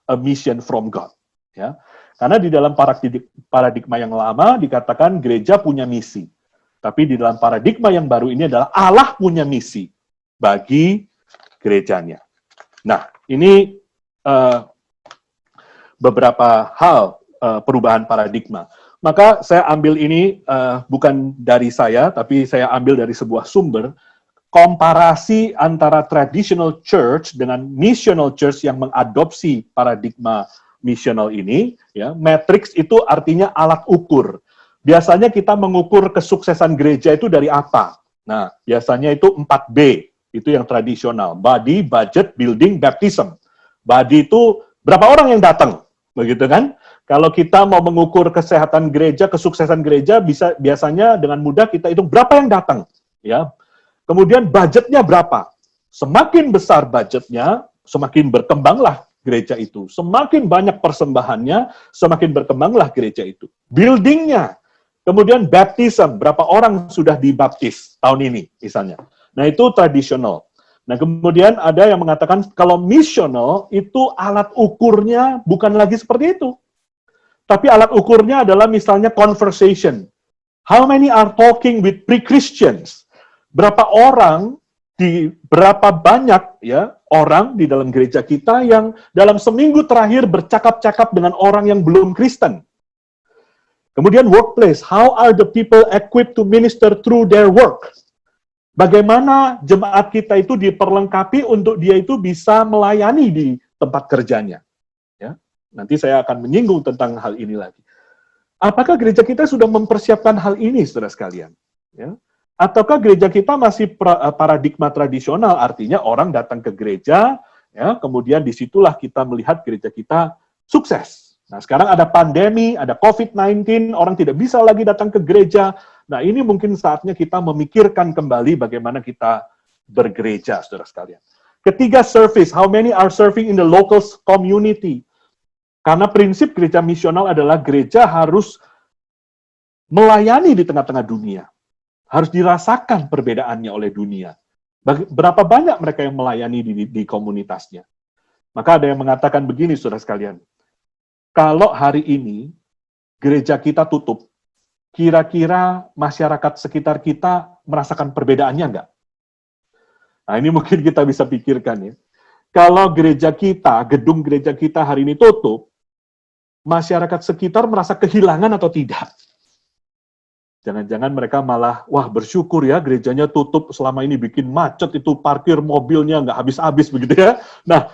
a mission from God. Ya, karena di dalam paradigma yang lama dikatakan gereja punya misi, tapi di dalam paradigma yang baru ini adalah Allah punya misi bagi gerejanya. Nah, ini beberapa hal perubahan paradigma. Maka saya ambil ini bukan dari saya, tapi saya ambil dari sebuah sumber, komparasi antara traditional church dengan missional church yang mengadopsi paradigma missional ini. Ya, matrix itu artinya alat ukur. Biasanya kita mengukur kesuksesan gereja itu dari apa? Nah, biasanya itu 4B, itu yang tradisional. Body, budget, building, baptism. Body itu berapa orang yang datang, begitu kan? Kalau kita mau mengukur kesehatan gereja, kesuksesan gereja, biasanya dengan mudah kita hitung berapa yang datang, ya. Kemudian budgetnya berapa? Semakin besar budgetnya, semakin berkembanglah gereja itu. Semakin banyak persembahannya, semakin berkembanglah gereja itu. Buildingnya, kemudian baptism, berapa orang sudah dibaptis tahun ini, misalnya. Nah, itu tradisional. Nah, kemudian ada yang mengatakan kalau missional itu alat ukurnya bukan lagi seperti itu. Tapi alat ukurnya adalah misalnya conversation. How many are talking with pre-Christians? Berapa banyak ya orang di dalam gereja kita yang dalam seminggu terakhir bercakap-cakap dengan orang yang belum Kristen. Kemudian workplace, how are the people equipped to minister through their work? Bagaimana jemaat kita itu diperlengkapi untuk dia itu bisa melayani di tempat kerjanya. Ya, nanti saya akan menyinggung tentang hal ini lagi. Apakah gereja kita sudah mempersiapkan hal ini, saudara sekalian? Ya? Ataukah gereja kita masih paradigma tradisional, artinya orang datang ke gereja, ya, kemudian disitulah kita melihat gereja kita sukses. Nah, sekarang ada pandemi, ada COVID-19, orang tidak bisa lagi datang ke gereja. Nah, ini mungkin saatnya kita memikirkan kembali bagaimana kita bergereja, saudara sekalian. Ketiga, service. How many are serving in the local community? Karena prinsip gereja misional adalah gereja harus melayani di tengah-tengah dunia. Harus dirasakan perbedaannya oleh dunia. Berapa banyak mereka yang melayani di komunitasnya? Maka ada yang mengatakan begini, saudara sekalian. Kalau hari ini gereja kita tutup, kira-kira masyarakat sekitar kita merasakan perbedaannya enggak? Nah, ini mungkin kita bisa pikirkan ya. Kalau gereja kita, gedung gereja kita hari ini tutup, masyarakat sekitar merasa kehilangan atau tidak? Jangan-jangan mereka malah, wah bersyukur ya gerejanya tutup selama ini bikin macet itu parkir mobilnya nggak habis-habis begitu ya. Nah,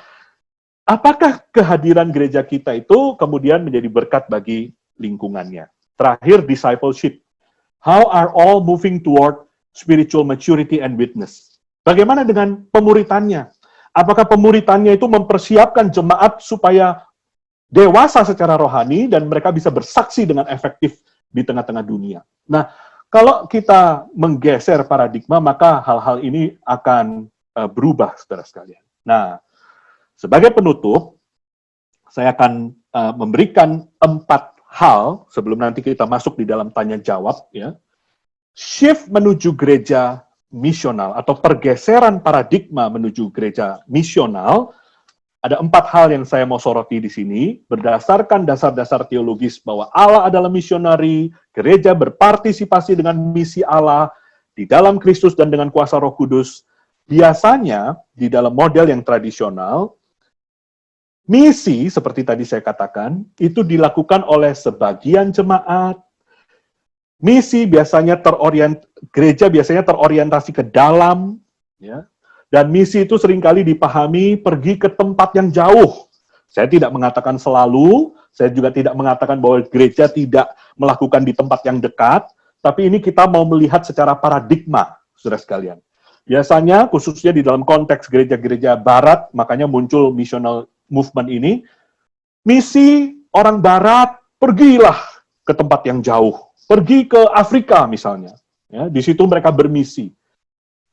apakah kehadiran gereja kita itu kemudian menjadi berkat bagi lingkungannya? Terakhir, discipleship. How are all moving toward spiritual maturity and witness? Bagaimana dengan pemuritannya? Apakah pemuritannya itu mempersiapkan jemaat supaya dewasa secara rohani dan mereka bisa bersaksi dengan efektif di tengah-tengah dunia? Nah, kalau kita menggeser paradigma, maka hal-hal ini akan berubah, saudara sekalian. Nah, sebagai penutup, saya akan memberikan 4 hal sebelum nanti kita masuk di dalam tanya jawab. Ya. Shift menuju gereja misional atau pergeseran paradigma menuju gereja misional. Ada 4 hal yang saya mau soroti di sini, berdasarkan dasar-dasar teologis bahwa Allah adalah misionari, gereja berpartisipasi dengan misi Allah di dalam Kristus dan dengan kuasa Roh Kudus. Biasanya, di dalam model yang tradisional, misi, seperti tadi saya katakan, itu dilakukan oleh sebagian jemaat. Misi biasanya gereja biasanya terorientasi ke dalam, ya. Dan misi itu seringkali dipahami pergi ke tempat yang jauh. Saya tidak mengatakan selalu, saya juga tidak mengatakan bahwa gereja tidak melakukan di tempat yang dekat, tapi ini kita mau melihat secara paradigma, saudara sekalian. Biasanya, khususnya di dalam konteks gereja-gereja barat, makanya muncul missional movement ini, misi orang barat, pergilah ke tempat yang jauh. Pergi ke Afrika misalnya. Ya, di situ mereka bermisi.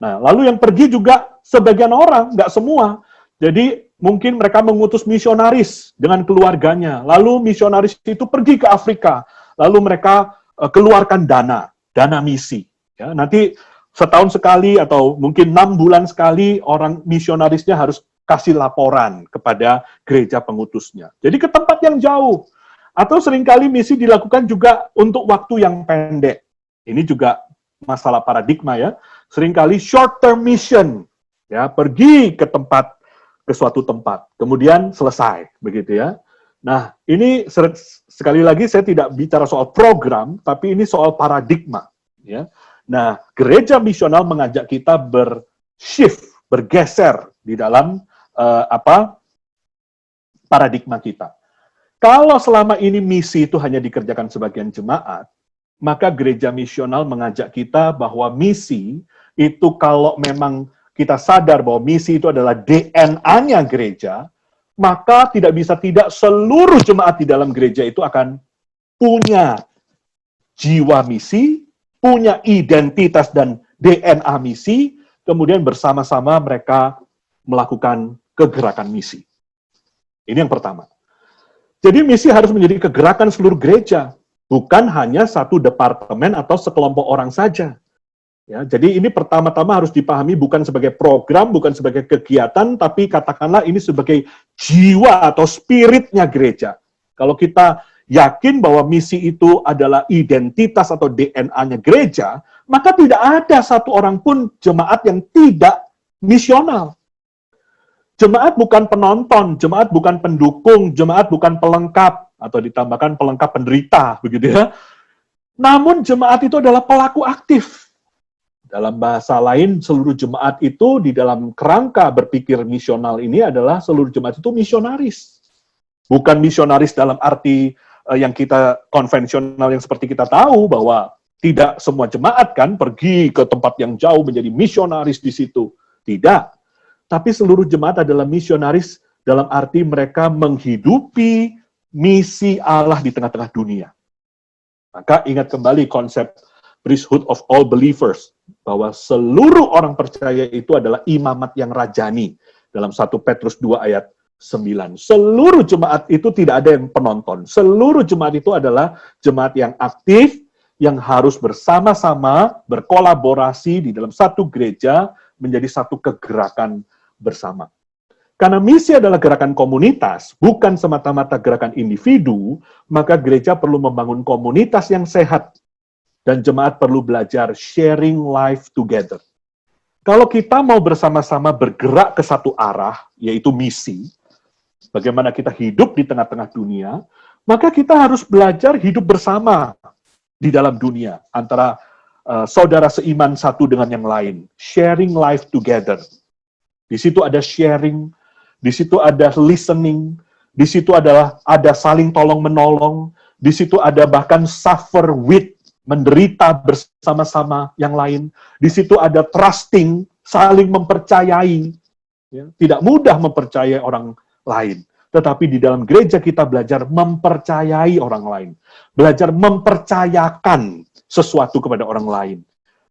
Nah, lalu yang pergi juga sebagian orang, nggak semua. Jadi mungkin mereka mengutus misionaris dengan keluarganya. Lalu misionaris itu pergi ke Afrika. Lalu mereka keluarkan dana misi. Ya, nanti setahun sekali atau mungkin 6 bulan sekali orang misionarisnya harus kasih laporan kepada gereja pengutusnya. Jadi ke tempat yang jauh. Atau seringkali misi dilakukan juga untuk waktu yang pendek. Ini juga masalah paradigma ya. Seringkali short term mission, ya, pergi ke suatu tempat, kemudian selesai, begitu ya. Nah, ini sekali lagi saya tidak bicara soal program, tapi ini soal paradigma, ya. Nah, gereja misional mengajak kita bergeser di dalam paradigma kita. Kalau selama ini misi itu hanya dikerjakan sebagian jemaat, maka gereja misional mengajak kita bahwa misi itu kalau memang kita sadar bahwa misi itu adalah DNA-nya gereja, maka tidak bisa tidak seluruh jemaat di dalam gereja itu akan punya jiwa misi, punya identitas dan DNA misi, kemudian bersama-sama mereka melakukan kegerakan misi. Ini yang pertama. Jadi misi harus menjadi kegerakan seluruh gereja, bukan hanya satu departemen atau sekelompok orang saja. Ya, jadi ini pertama-tama harus dipahami bukan sebagai program, bukan sebagai kegiatan, tapi katakanlah ini sebagai jiwa atau spiritnya gereja. Kalau kita yakin bahwa misi itu adalah identitas atau DNA-nya gereja, maka tidak ada satu orang pun jemaat yang tidak misional. Jemaat bukan penonton, jemaat bukan pendukung, jemaat bukan pelengkap, atau ditambahkan pelengkap penderita, begitu ya. Namun jemaat itu adalah pelaku aktif. Dalam bahasa lain, seluruh jemaat itu di dalam kerangka berpikir misional ini adalah seluruh jemaat itu misionaris. Bukan misionaris dalam arti yang kita konvensional yang seperti kita tahu, bahwa tidak semua jemaat kan pergi ke tempat yang jauh menjadi misionaris di situ. Tidak. Tapi seluruh jemaat adalah misionaris dalam arti mereka menghidupi misi Allah di tengah-tengah dunia. Maka ingat kembali konsep priesthood of all believers, bahwa seluruh orang percaya itu adalah imamat yang rajani. Dalam 1 Petrus 2 ayat 9. Seluruh jemaat itu tidak ada yang penonton. Seluruh jemaat itu adalah jemaat yang aktif, yang harus bersama-sama, berkolaborasi di dalam satu gereja, menjadi satu kegerakan bersama. Karena misi adalah gerakan komunitas, bukan semata-mata gerakan individu, maka gereja perlu membangun komunitas yang sehat, dan jemaat perlu belajar sharing life together. Kalau kita mau bersama-sama bergerak ke satu arah, yaitu misi, bagaimana kita hidup di tengah-tengah dunia, maka kita harus belajar hidup bersama di dalam dunia, antara saudara seiman satu dengan yang lain, sharing life together. Di situ ada sharing, di situ ada listening, di situ ada saling tolong-menolong, di situ ada bahkan suffer with, menderita bersama-sama yang lain. Di situ ada trusting, saling mempercayai. Ya, tidak mudah mempercayai orang lain. Tetapi di dalam gereja kita belajar mempercayai orang lain. Belajar mempercayakan sesuatu kepada orang lain.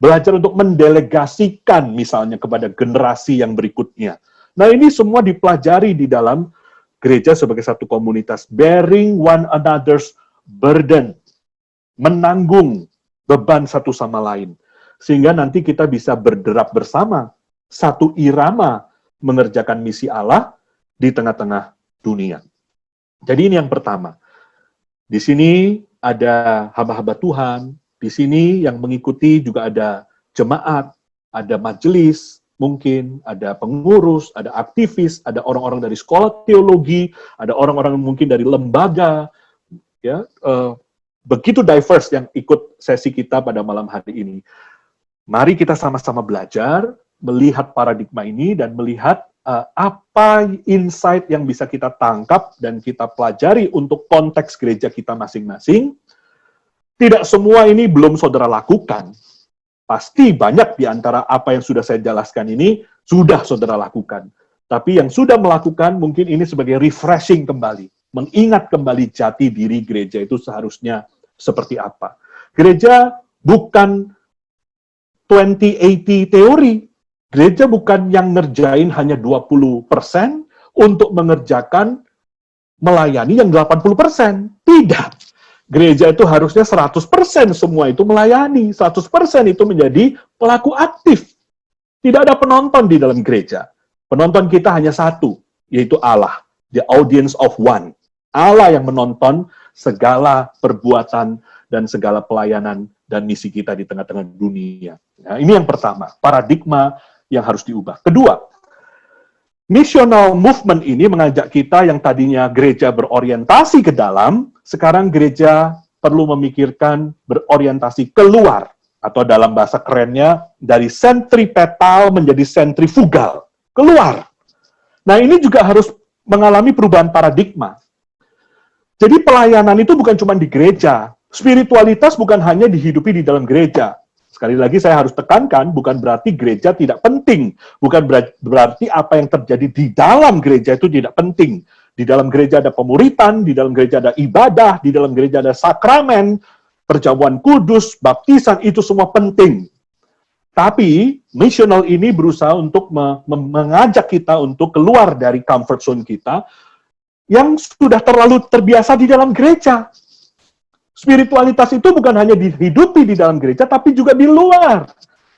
Belajar untuk mendelegasikan misalnya kepada generasi yang berikutnya. Nah, ini semua dipelajari di dalam gereja sebagai satu komunitas. Bearing one another's burden. Menanggung beban satu sama lain. Sehingga nanti kita bisa berderap bersama. Satu irama mengerjakan misi Allah di tengah-tengah dunia. Jadi ini yang pertama. Di sini ada hamba-hamba Tuhan. Di sini yang mengikuti juga ada jemaat, ada majelis, mungkin ada pengurus, ada aktivis, ada orang-orang dari sekolah teologi, ada orang-orang mungkin dari lembaga, ya, begitu diverse yang ikut sesi kita pada malam hari ini. Mari kita sama-sama belajar, melihat paradigma ini dan melihat apa insight yang bisa kita tangkap dan kita pelajari untuk konteks gereja kita masing-masing. Tidak semua ini belum saudara lakukan. Pasti banyak di antara apa yang sudah saya jelaskan ini sudah saudara lakukan. Tapi yang sudah melakukan mungkin ini sebagai refreshing kembali. Mengingat kembali jati diri gereja itu seharusnya seperti apa. Gereja bukan 2080 teori. Gereja bukan yang ngerjain hanya 20% untuk mengerjakan melayani yang 80%. Tidak. Gereja itu harusnya 100% semua itu melayani. 100% itu menjadi pelaku aktif. Tidak ada penonton di dalam gereja. Penonton kita hanya satu, yaitu Allah. The audience of one. Allah yang menonton segala perbuatan dan segala pelayanan dan misi kita di tengah-tengah dunia. Nah, ini yang pertama, paradigma yang harus diubah. Kedua, missional movement ini mengajak kita yang tadinya gereja berorientasi ke dalam, sekarang gereja perlu memikirkan berorientasi keluar, atau dalam bahasa kerennya, dari sentripetal menjadi sentrifugal, keluar. Nah, ini juga harus mengalami perubahan paradigma. Jadi pelayanan itu bukan cuma di gereja, spiritualitas bukan hanya dihidupi di dalam gereja. Sekali lagi saya harus tekankan, bukan berarti gereja tidak penting, bukan berarti apa yang terjadi di dalam gereja itu tidak penting. Di dalam gereja ada pemuritan, di dalam gereja ada ibadah, di dalam gereja ada sakramen, perjamuan kudus, baptisan, itu semua penting. Tapi, missional ini berusaha untuk mengajak kita untuk keluar dari comfort zone kita, yang sudah terlalu terbiasa di dalam gereja. Spiritualitas itu bukan hanya dihidupi di dalam gereja, tapi juga di luar.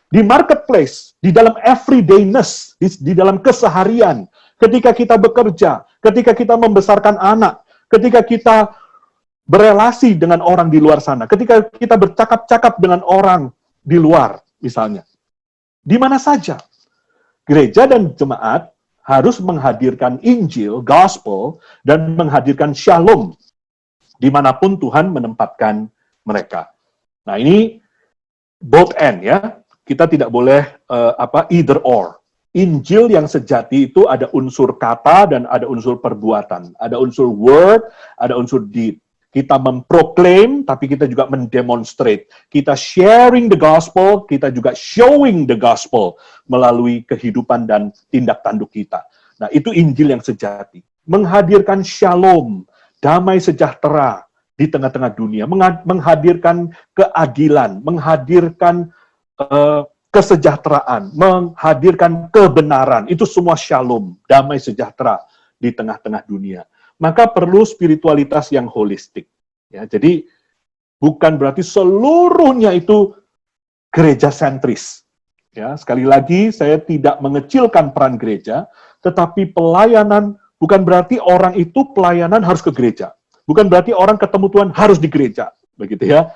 Di marketplace, di dalam everydayness, di dalam keseharian. Ketika kita bekerja, ketika kita membesarkan anak, ketika kita berelasi dengan orang di luar sana, ketika kita bercakap-cakap dengan orang di luar, misalnya. Di mana saja. Gereja dan jemaat harus menghadirkan Injil, Gospel, dan menghadirkan Shalom dimanapun Tuhan menempatkan mereka. Nah, ini both end ya. Kita tidak boleh either or. Injil yang sejati itu ada unsur kata dan ada unsur perbuatan. Ada unsur word, ada unsur deed. Kita memproklaim, tapi kita juga mendemonstrate. Kita sharing the gospel, kita juga showing the gospel melalui kehidupan dan tindak tanduk kita. Nah, itu Injil yang sejati. Menghadirkan shalom, damai sejahtera di tengah-tengah dunia. Menghadirkan keadilan, menghadirkan kesejahteraan, menghadirkan kebenaran. Itu semua shalom, damai sejahtera di tengah-tengah dunia. Maka perlu spiritualitas yang holistik. Ya, jadi bukan berarti seluruhnya itu gereja sentris. Ya, sekali lagi saya tidak mengecilkan peran gereja, tetapi pelayanan bukan berarti orang itu pelayanan harus ke gereja. Bukan berarti orang ketemu Tuhan harus di gereja, begitu ya.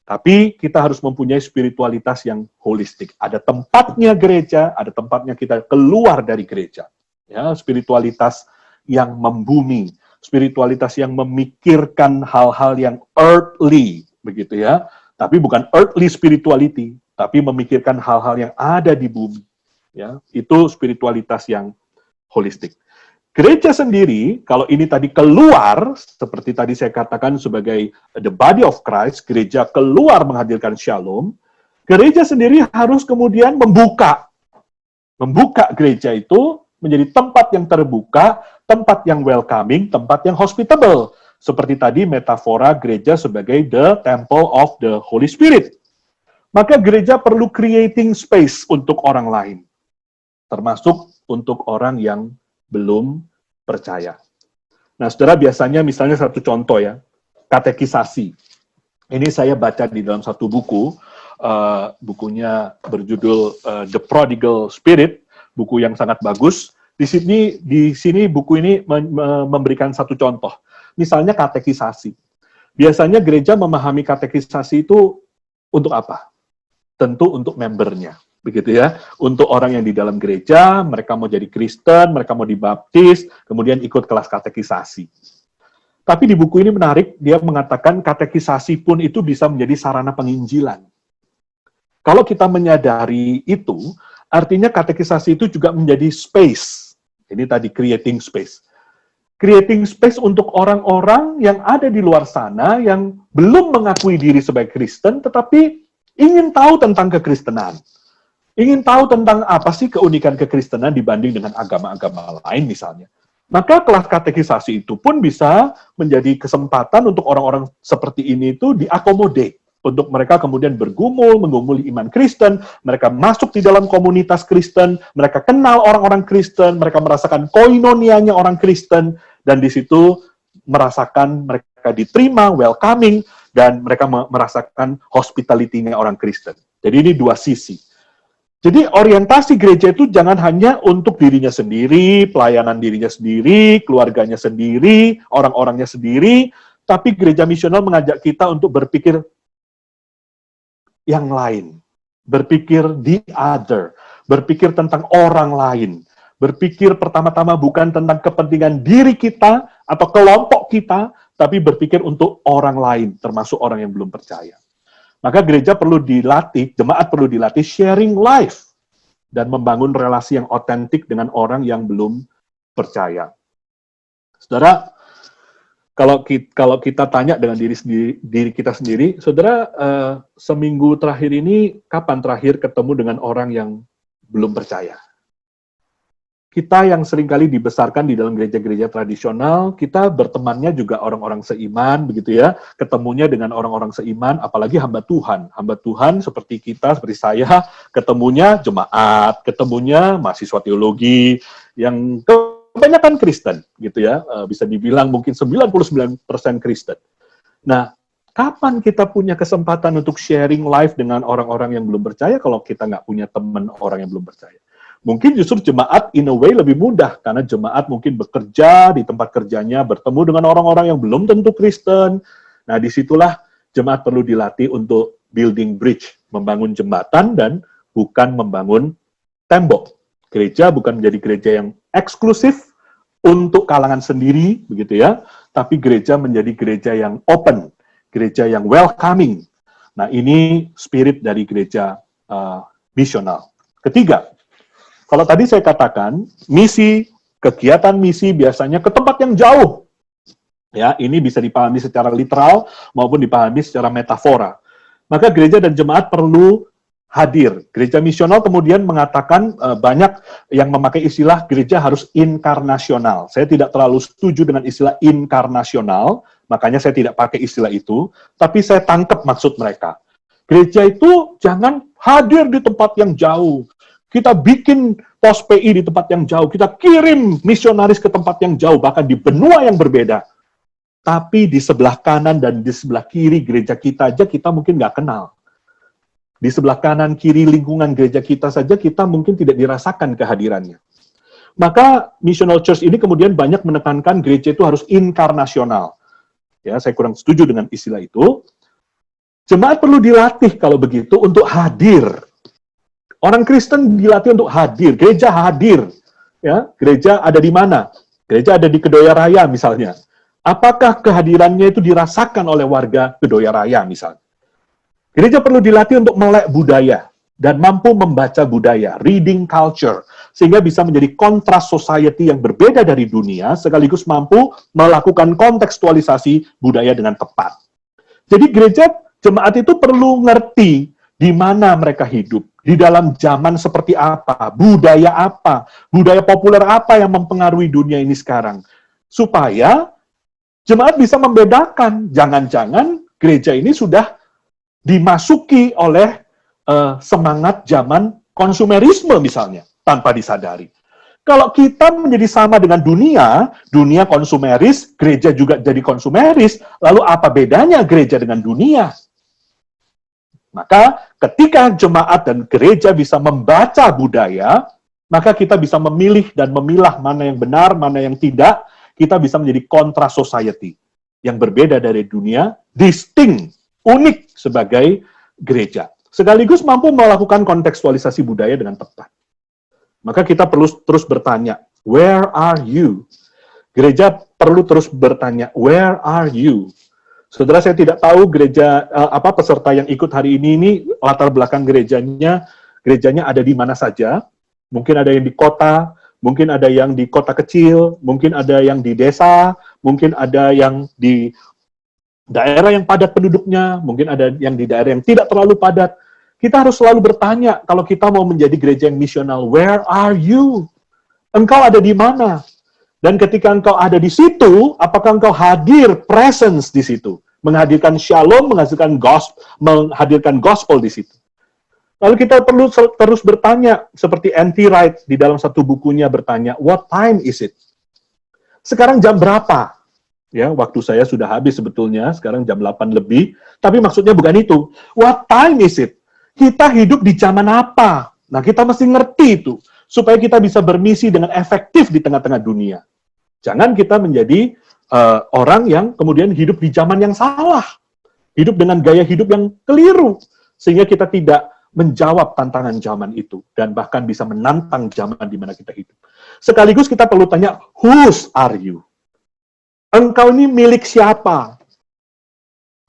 Tapi kita harus mempunyai spiritualitas yang holistik. Ada tempatnya gereja, ada tempatnya kita keluar dari gereja. Ya, spiritualitas yang membumi, spiritualitas yang memikirkan hal-hal yang earthly, begitu ya. Tapi bukan earthly spirituality, tapi memikirkan hal-hal yang ada di bumi. Ya, itu spiritualitas yang holistik. Gereja sendiri, kalau ini tadi keluar, seperti tadi saya katakan sebagai the body of Christ, gereja keluar menghadirkan shalom, gereja sendiri harus kemudian membuka gereja itu menjadi tempat yang terbuka, tempat yang welcoming, tempat yang hospitable. Seperti tadi metafora gereja sebagai the temple of the Holy Spirit. Maka gereja perlu creating space untuk orang lain. Termasuk untuk orang yang belum percaya. Nah, saudara, biasanya misalnya satu contoh ya, katekisasi. Ini saya baca di dalam satu buku, bukunya berjudul The Prodigal Spirit, buku yang sangat bagus. Di sini buku ini memberikan satu contoh. Misalnya katekisasi. Biasanya gereja memahami katekisasi itu untuk apa? Tentu untuk membernya, begitu ya. Untuk orang yang di dalam gereja, mereka mau jadi Kristen, mereka mau dibaptis, kemudian ikut kelas katekisasi. Tapi di buku ini menarik, dia mengatakan katekisasi pun itu bisa menjadi sarana penginjilan. Kalau kita menyadari itu, artinya katekisasi itu juga menjadi space. Ini tadi creating space. Creating space untuk orang-orang yang ada di luar sana, yang belum mengakui diri sebagai Kristen, tetapi ingin tahu tentang kekristenan. Ingin tahu tentang apa sih keunikan kekristenan dibanding dengan agama-agama lain misalnya. Maka kelas katekisasi itu pun bisa menjadi kesempatan untuk orang-orang seperti ini itu diakomodate. untuk mereka kemudian bergumul, menggumuli iman Kristen, mereka masuk di dalam komunitas Kristen, mereka kenal orang-orang Kristen, mereka merasakan koinonianya orang Kristen, dan di situ merasakan mereka diterima, welcoming, dan mereka merasakan hospitality-nya orang Kristen. Jadi ini dua sisi. Jadi orientasi gereja itu jangan hanya untuk dirinya sendiri, pelayanan dirinya sendiri, keluarganya sendiri, orang-orangnya sendiri, tapi gereja misional mengajak kita untuk berpikir yang lain, berpikir the other, berpikir tentang orang lain, berpikir pertama-tama bukan tentang kepentingan diri kita atau kelompok kita, tapi berpikir untuk orang lain, termasuk orang yang belum percaya. Maka gereja perlu dilatih, jemaat perlu dilatih sharing life dan membangun relasi yang otentik dengan orang yang belum percaya. Saudara, kalau kita tanya dengan diri kita sendiri, saudara, seminggu terakhir ini kapan terakhir ketemu dengan orang yang belum percaya? Kita yang seringkali dibesarkan di dalam gereja-gereja tradisional, kita bertemannya juga orang-orang seiman, begitu ya, ketemunya dengan orang-orang seiman, apalagi hamba Tuhan seperti kita, seperti saya, ketemunya jemaat, ketemunya mahasiswa teologi, yang kebanyakan Kristen, gitu ya, bisa dibilang mungkin 99% Kristen. Nah, kapan kita punya kesempatan untuk sharing life dengan orang-orang yang belum percaya kalau kita nggak punya teman orang yang belum percaya? Mungkin justru jemaat in a way lebih mudah, karena jemaat mungkin bekerja di tempat kerjanya, bertemu dengan orang-orang yang belum tentu Kristen. Nah, disitulah jemaat perlu dilatih untuk building bridge, membangun jembatan dan bukan membangun tembok. Gereja bukan menjadi gereja yang eksklusif untuk kalangan sendiri, begitu ya, tapi gereja menjadi gereja yang open, gereja yang welcoming. Nah, ini spirit dari gereja misional. Ketiga, kalau tadi saya katakan, misi, kegiatan misi biasanya ke tempat yang jauh. Ya, ini bisa dipahami secara literal maupun dipahami secara metafora. Maka gereja dan jemaat perlu hadir. Gereja misional kemudian mengatakan banyak yang memakai istilah gereja harus inkarnasional. Saya tidak terlalu setuju dengan istilah inkarnasional, makanya saya tidak pakai istilah itu, tapi saya tangkap maksud mereka. Gereja itu jangan hadir di tempat yang jauh. Kita bikin pos PI di tempat yang jauh, kita kirim misionaris ke tempat yang jauh, bahkan di benua yang berbeda. Tapi di sebelah kanan dan di sebelah kiri gereja kita aja kita mungkin nggak kenal. Di sebelah kanan kiri lingkungan gereja kita saja kita mungkin tidak dirasakan kehadirannya. Maka missional church ini kemudian banyak menekankan gereja itu harus inkarnasional. Ya, saya kurang setuju dengan istilah itu. Jemaat perlu dilatih kalau begitu untuk hadir. Orang Kristen dilatih untuk hadir, gereja hadir. Ya, gereja ada di mana? Gereja ada di Kedoya Raya misalnya. Apakah kehadirannya itu dirasakan oleh warga Kedoya Raya misalnya? Gereja perlu dilatih untuk melek budaya dan mampu membaca budaya, reading culture, sehingga bisa menjadi kontras society yang berbeda dari dunia, sekaligus mampu melakukan kontekstualisasi budaya dengan tepat. Jadi gereja, jemaat itu perlu ngerti di mana mereka hidup, di dalam zaman seperti apa, budaya populer apa yang mempengaruhi dunia ini sekarang. Supaya jemaat bisa membedakan, jangan-jangan gereja ini sudah dimasuki oleh semangat zaman konsumerisme misalnya, tanpa disadari. Kalau kita menjadi sama dengan dunia konsumeris, gereja juga jadi konsumeris, lalu apa bedanya gereja dengan dunia? Maka ketika jemaat dan gereja bisa membaca budaya, maka kita bisa memilih dan memilah mana yang benar, mana yang tidak. Kita bisa menjadi kontra society yang berbeda dari dunia, distinct, unik sebagai gereja. Sekaligus mampu melakukan kontekstualisasi budaya dengan tepat. Maka kita perlu terus bertanya, where are you? Gereja perlu terus bertanya, where are you? Saudara, saya tidak tahu gereja peserta yang ikut hari ini latar belakang gerejanya ada di mana saja. Mungkin ada yang di kota, mungkin ada yang di kota kecil, mungkin ada yang di desa, mungkin ada yang di daerah yang padat penduduknya, mungkin ada yang di daerah yang tidak terlalu padat. Kita harus selalu bertanya kalau kita mau menjadi gereja yang misional, where are you? Engkau ada di mana? Dan ketika engkau ada di situ, apakah engkau hadir, presence di situ? menghadirkan shalom, menghadirkan gospel di situ. Lalu kita perlu terus bertanya, seperti N.T. Wright di dalam satu bukunya bertanya, what time is it? Sekarang jam berapa? Ya, waktu saya sudah habis sebetulnya, sekarang jam 8 lebih, tapi maksudnya bukan itu. What time is it? Kita hidup di zaman apa? Nah, kita mesti ngerti itu, supaya kita bisa bermisi dengan efektif di tengah-tengah dunia. Jangan kita menjadi orang yang kemudian hidup di zaman yang salah, hidup dengan gaya hidup yang keliru, sehingga kita tidak menjawab tantangan zaman itu, dan bahkan bisa menantang zaman di mana kita hidup. Sekaligus kita perlu tanya, whose are you? Engkau ini milik siapa?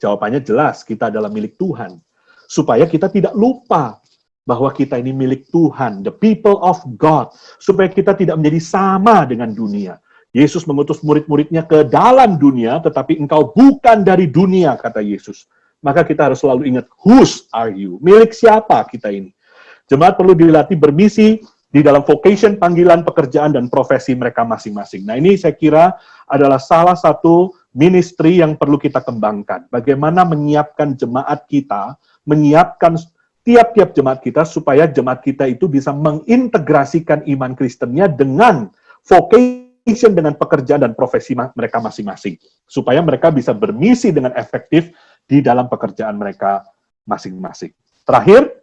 Jawabannya jelas, kita adalah milik Tuhan. Supaya kita tidak lupa bahwa kita ini milik Tuhan, the people of God. Supaya kita tidak menjadi sama dengan dunia. Yesus mengutus murid-muridnya ke dalam dunia, tetapi engkau bukan dari dunia, kata Yesus. Maka kita harus selalu ingat, whose are you? Milik siapa kita ini? Jemaat perlu dilatih bermisi di dalam vocation, panggilan, pekerjaan, dan profesi mereka masing-masing. Nah, ini saya kira adalah salah satu ministry yang perlu kita kembangkan. Bagaimana menyiapkan jemaat kita, menyiapkan tiap-tiap jemaat kita, supaya jemaat kita itu bisa mengintegrasikan iman Kristennya dengan vocation, dengan pekerjaan dan profesi mereka masing-masing. Supaya mereka bisa bermisi dengan efektif di dalam pekerjaan mereka masing-masing. Terakhir,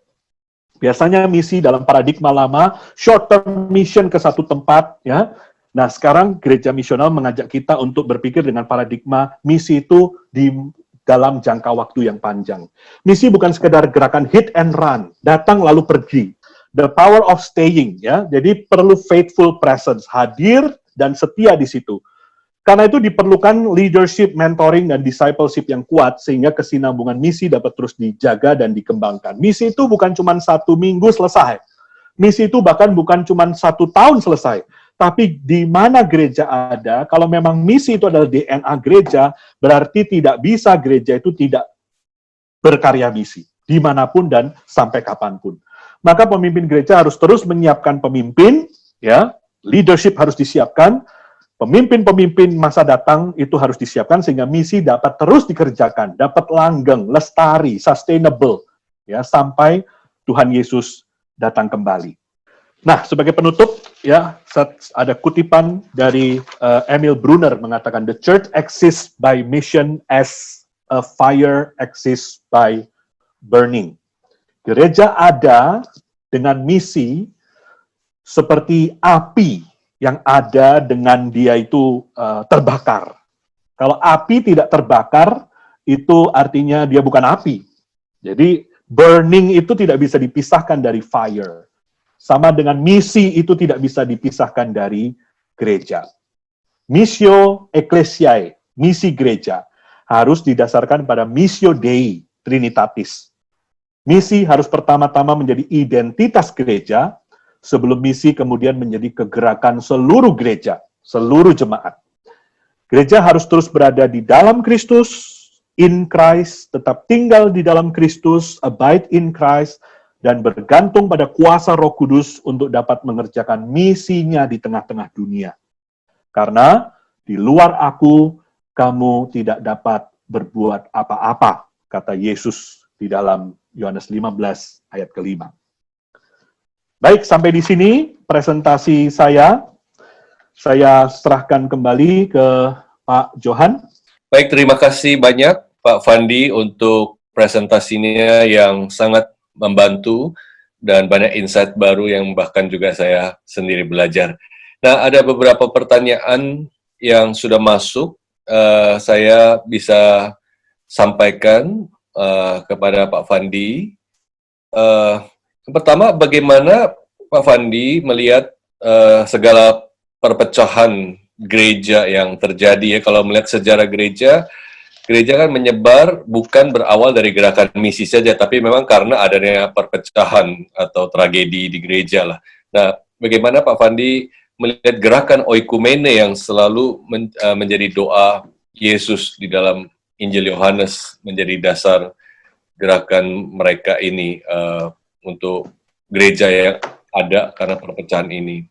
biasanya misi dalam paradigma lama, short term mission ke satu tempat, ya. Nah, sekarang gereja misional mengajak kita untuk berpikir dengan paradigma misi itu di dalam jangka waktu yang panjang. Misi bukan sekedar gerakan hit and run, datang lalu pergi. The power of staying, ya. Jadi perlu faithful presence, hadir dan setia di situ. Karena itu diperlukan leadership, mentoring, dan discipleship yang kuat, sehingga kesinambungan misi dapat terus dijaga dan dikembangkan. Misi itu bukan cuma 1 minggu selesai. Misi itu bahkan bukan cuma 1 tahun selesai. Tapi di mana gereja ada, kalau memang misi itu adalah DNA gereja, berarti tidak bisa gereja itu tidak berkarya misi. Dimanapun dan sampai kapanpun. Maka pemimpin gereja harus terus menyiapkan pemimpin, ya, leadership harus disiapkan, pemimpin-pemimpin masa datang itu harus disiapkan sehingga misi dapat terus dikerjakan, dapat langgeng, lestari, sustainable, ya, sampai Tuhan Yesus datang kembali. Nah, sebagai penutup, ya, ada kutipan dari Emil Brunner mengatakan, the church exists by mission as a fire exists by burning. Gereja ada dengan misi seperti api yang ada dengan dia itu terbakar. Kalau api tidak terbakar, itu artinya dia bukan api. Jadi, burning itu tidak bisa dipisahkan dari fire. Sama dengan misi itu tidak bisa dipisahkan dari gereja. Missio ecclesiae, misi gereja, harus didasarkan pada missio Dei, Trinitatis. Misi harus pertama-tama menjadi identitas gereja, sebelum misi kemudian menjadi kegerakan seluruh gereja, seluruh jemaat. Gereja harus terus berada di dalam Kristus, in Christ, tetap tinggal di dalam Kristus, abide in Christ, dan bergantung pada kuasa Roh Kudus untuk dapat mengerjakan misinya di tengah-tengah dunia. Karena di luar aku, kamu tidak dapat berbuat apa-apa, kata Yesus di dalam Yohanes 15 ayat ke-5. Baik, sampai di sini presentasi saya. Saya serahkan kembali ke Pak Johan. Baik, terima kasih banyak Pak Fandi untuk presentasinya yang sangat membantu dan banyak insight baru yang bahkan juga saya sendiri belajar. Nah, ada beberapa pertanyaan yang sudah masuk, saya bisa sampaikan kepada Pak Fandi. Yang pertama, bagaimana Pak Fandi melihat segala perpecahan gereja yang terjadi ya? Kalau melihat sejarah gereja, gereja kan menyebar bukan berawal dari gerakan misi saja, tapi memang karena adanya perpecahan atau tragedi di gereja lah. Nah, bagaimana Pak Fandi melihat gerakan oikumene yang selalu menjadi doa Yesus di dalam Injil Yohanes menjadi dasar gerakan mereka ini untuk gereja yang ada karena perpecahan ini.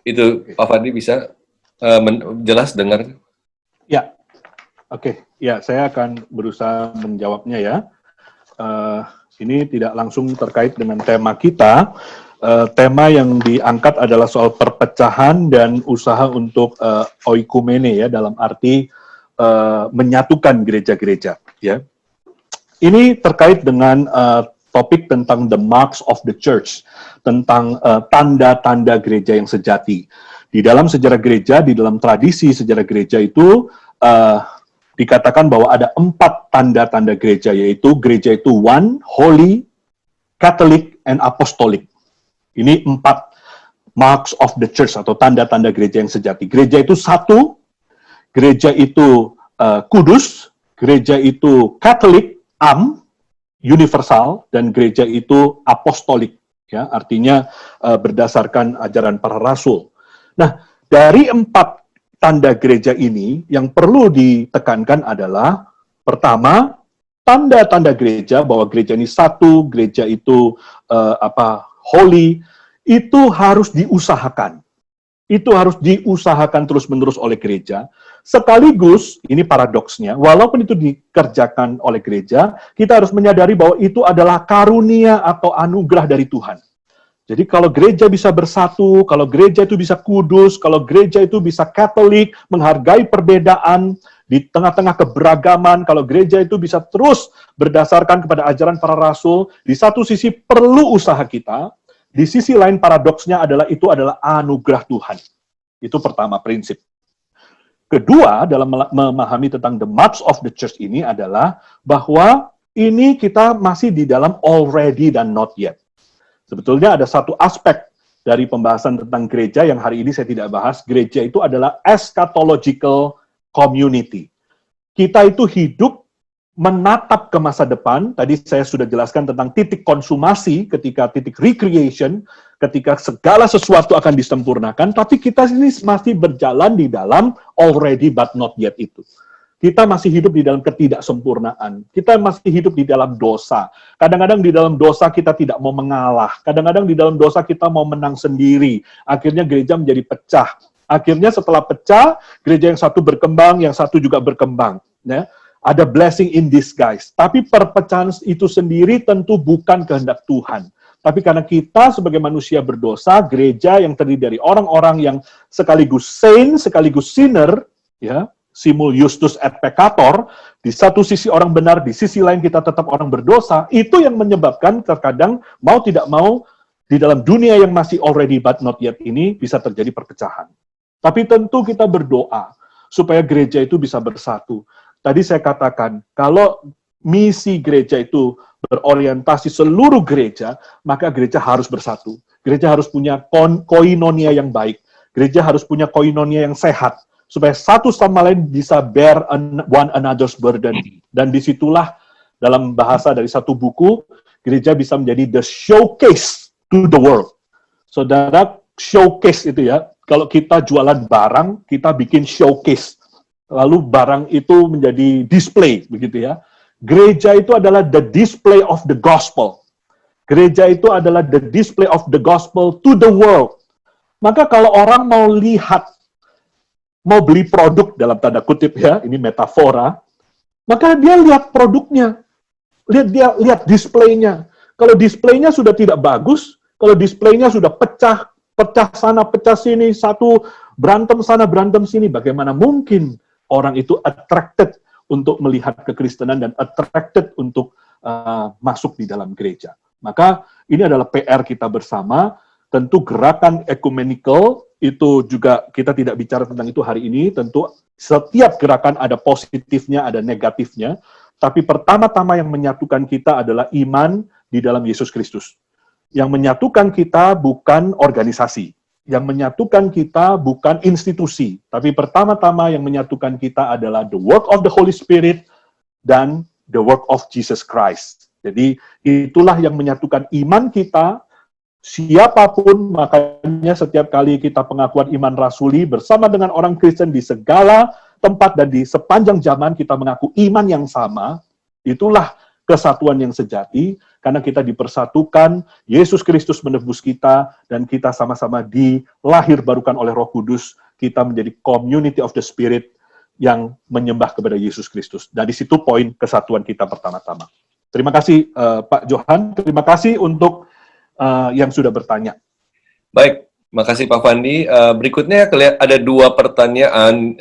Itu Pak Fandi bisa jelas dengar? Ya, Oke, ya saya akan berusaha menjawabnya ya. Ini tidak langsung terkait dengan tema kita. Tema yang diangkat adalah soal perpecahan dan usaha untuk oikumene ya, dalam arti menyatukan gereja-gereja. Ya, ini terkait dengan topik tentang the marks of the church, tentang tanda-tanda gereja yang sejati. Di dalam sejarah gereja, di dalam tradisi sejarah gereja itu dikatakan bahwa ada 4 tanda-tanda gereja, yaitu gereja itu one, holy, Catholic, and apostolic. Ini 4 marks of the church atau tanda-tanda gereja yang sejati. Gereja itu satu, gereja itu kudus, gereja itu Catholic, universal, dan gereja itu apostolik, ya, artinya berdasarkan ajaran para rasul. Nah, dari 4 tanda gereja ini yang perlu ditekankan adalah pertama, tanda-tanda gereja bahwa gereja ini satu, gereja itu holy, itu harus diusahakan. Itu harus diusahakan terus-menerus oleh gereja. Sekaligus, ini paradoksnya, walaupun itu dikerjakan oleh gereja, kita harus menyadari bahwa itu adalah karunia atau anugerah dari Tuhan. Jadi kalau gereja bisa bersatu, kalau gereja itu bisa kudus, kalau gereja itu bisa Katolik, menghargai perbedaan di tengah-tengah keberagaman, kalau gereja itu bisa terus berdasarkan kepada ajaran para rasul, di satu sisi perlu usaha kita, di sisi lain paradoksnya adalah itu adalah anugerah Tuhan. Itu pertama prinsip. Kedua, dalam memahami tentang the marks of the church ini adalah bahwa ini kita masih di dalam already dan not yet. Sebetulnya ada satu aspek dari pembahasan tentang gereja yang hari ini saya tidak bahas. Gereja itu adalah eschatological community. Kita itu hidup menatap ke masa depan. Tadi saya sudah jelaskan tentang titik konsumasi, ketika titik recreation, ketika segala sesuatu akan disempurnakan, tapi kita ini masih berjalan di dalam already but not yet itu. Kita masih hidup di dalam ketidaksempurnaan. Kita masih hidup di dalam dosa. Kadang-kadang di dalam dosa kita tidak mau mengalah. Kadang-kadang di dalam dosa kita mau menang sendiri. Akhirnya gereja menjadi pecah. Akhirnya setelah pecah, gereja yang satu berkembang, yang satu juga berkembang. Ya. Ada blessing in disguise. Tapi perpecahan itu sendiri tentu bukan kehendak Tuhan. Tapi karena kita sebagai manusia berdosa, gereja yang terdiri dari orang-orang yang sekaligus saint, sekaligus sinner, ya, simul justus et peccator, di satu sisi orang benar, di sisi lain kita tetap orang berdosa, itu yang menyebabkan terkadang mau tidak mau, di dalam dunia yang masih already but not yet ini, bisa terjadi perpecahan. Tapi tentu kita berdoa, supaya gereja itu bisa bersatu. Tadi saya katakan, kalau misi gereja itu berorientasi seluruh gereja, maka gereja harus bersatu. Gereja harus punya koinonia yang baik. Gereja harus punya koinonia yang sehat, supaya satu sama lain bisa bear one another's burden. Dan disitulah dalam bahasa dari satu buku, gereja bisa menjadi the showcase to the world. Saudara, showcase itu ya, kalau kita jualan barang, kita bikin showcase. Lalu barang itu menjadi display, begitu ya. Gereja itu adalah the display of the gospel. Gereja itu adalah the display of the gospel to the world. Maka kalau orang mau lihat, mau beli produk dalam tanda kutip ya, ini metafora, maka dia lihat produknya, lihat displaynya. Kalau displaynya sudah tidak bagus, kalau displaynya sudah pecah sana, pecah sini, satu berantem sana, berantem sini, bagaimana mungkin orang itu attracted untuk melihat kekristenan dan attracted untuk masuk di dalam gereja. Maka ini adalah PR kita bersama. Tentu gerakan ecumenical itu juga kita tidak bicara tentang itu hari ini. Tentu setiap gerakan ada positifnya, ada negatifnya. Tapi pertama-tama yang menyatukan kita adalah iman di dalam Yesus Kristus. Yang menyatukan kita bukan organisasi. Yang menyatukan kita bukan institusi. Tapi pertama-tama yang menyatukan kita adalah the work of the Holy Spirit dan the work of Jesus Christ. Jadi itulah yang menyatukan iman kita. Siapapun, makanya setiap kali kita pengakuan iman rasuli bersama dengan orang Kristen di segala tempat dan di sepanjang zaman kita mengaku iman yang sama, itulah kesatuan yang sejati, karena kita dipersatukan, Yesus Kristus menebus kita, dan kita sama-sama dilahir barukan oleh Roh Kudus, kita menjadi community of the Spirit, yang menyembah kepada Yesus Kristus. Dan di situ poin kesatuan kita pertama-tama. Terima kasih Pak Johan, terima kasih untuk yang sudah bertanya. Baik, makasih Pak Fandi. Berikutnya ada dua pertanyaan,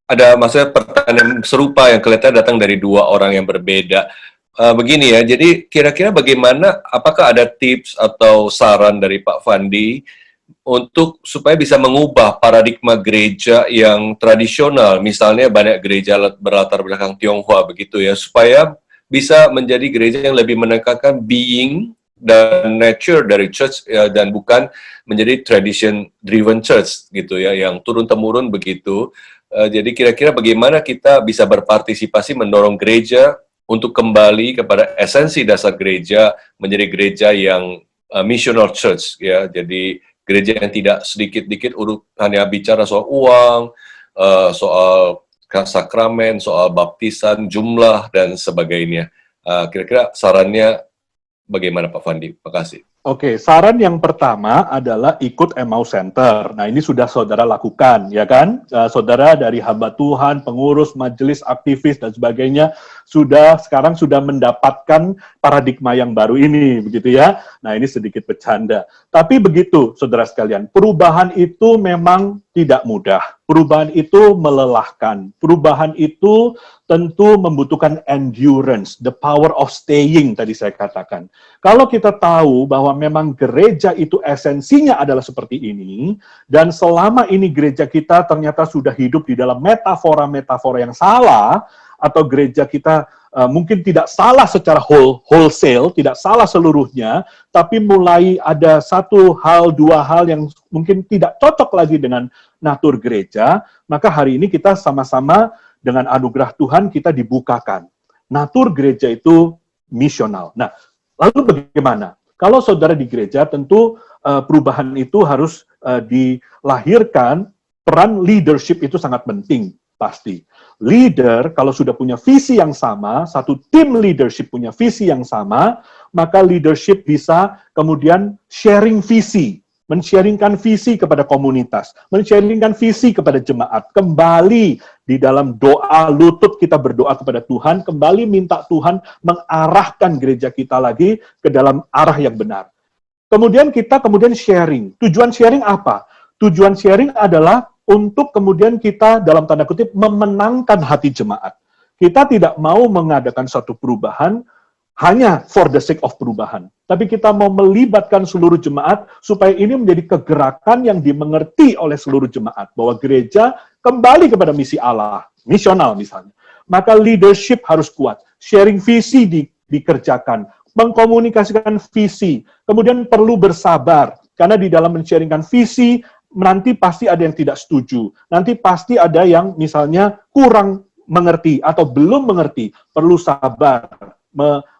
ada maksudnya pertanyaan serupa yang kelihatan datang dari dua orang yang berbeda. Begini ya, jadi kira-kira bagaimana, apakah ada tips atau saran dari Pak Fandi untuk supaya bisa mengubah paradigma gereja yang tradisional, misalnya banyak gereja berlatar belakang Tionghoa begitu ya, supaya bisa menjadi gereja yang lebih menekankan being dan nature dari church ya, dan bukan menjadi tradition driven church gitu ya, yang turun temurun begitu. Jadi kira-kira bagaimana kita bisa berpartisipasi mendorong gereja untuk kembali kepada esensi dasar gereja, menjadi gereja yang missional church ya. Jadi gereja yang tidak sedikit-dikit hanya bicara soal uang, soal sakramen, soal baptisan, jumlah, dan sebagainya. Kira-kira sarannya bagaimana Pak Fandi? Terima kasih. Oke, saran yang pertama adalah ikut Emmaus Center. Nah, ini sudah saudara lakukan, ya kan? Saudara dari hamba Tuhan, pengurus, majelis, aktivis, dan sebagainya, sekarang sudah mendapatkan paradigma yang baru ini, begitu ya? Nah, ini sedikit bercanda. Tapi begitu, saudara sekalian, perubahan itu memang tidak mudah. Perubahan itu melelahkan. Perubahan itu tentu membutuhkan endurance, the power of staying, tadi saya katakan. Kalau kita tahu bahwa memang gereja itu esensinya adalah seperti ini, dan selama ini gereja kita ternyata sudah hidup di dalam metafora-metafora yang salah, atau gereja kita mungkin tidak salah secara wholesale, tidak salah seluruhnya, tapi mulai ada satu hal, dua hal yang mungkin tidak cocok lagi dengan natur gereja, maka hari ini kita sama-sama dengan anugerah Tuhan kita dibukakan. Natur gereja itu misional. Nah, lalu bagaimana? Kalau saudara di gereja, tentu perubahan itu harus dilahirkan, peran leadership itu sangat penting, pasti. Leader, kalau sudah punya visi yang sama, satu tim leadership punya visi yang sama, maka leadership bisa kemudian sharing visi, men-sharingkan visi kepada komunitas, men-sharingkan visi kepada jemaat, kembali di dalam doa lutut kita berdoa kepada Tuhan, kembali minta Tuhan mengarahkan gereja kita lagi ke dalam arah yang benar. Kemudian kita sharing. Tujuan sharing apa? Tujuan sharing adalah untuk kemudian kita dalam tanda kutip memenangkan hati jemaat. Kita tidak mau mengadakan suatu perubahan hanya for the sake of perubahan. Tapi kita mau melibatkan seluruh jemaat supaya ini menjadi kegerakan yang dimengerti oleh seluruh jemaat. Bahwa gereja kembali kepada misi Allah, misional misalnya. Maka leadership harus kuat. Sharing visi dikerjakan. Mengkomunikasikan visi. Kemudian perlu bersabar. Karena di dalam men-sharingkan visi, nanti pasti ada yang tidak setuju. Nanti pasti ada yang misalnya kurang mengerti atau belum mengerti. Perlu sabar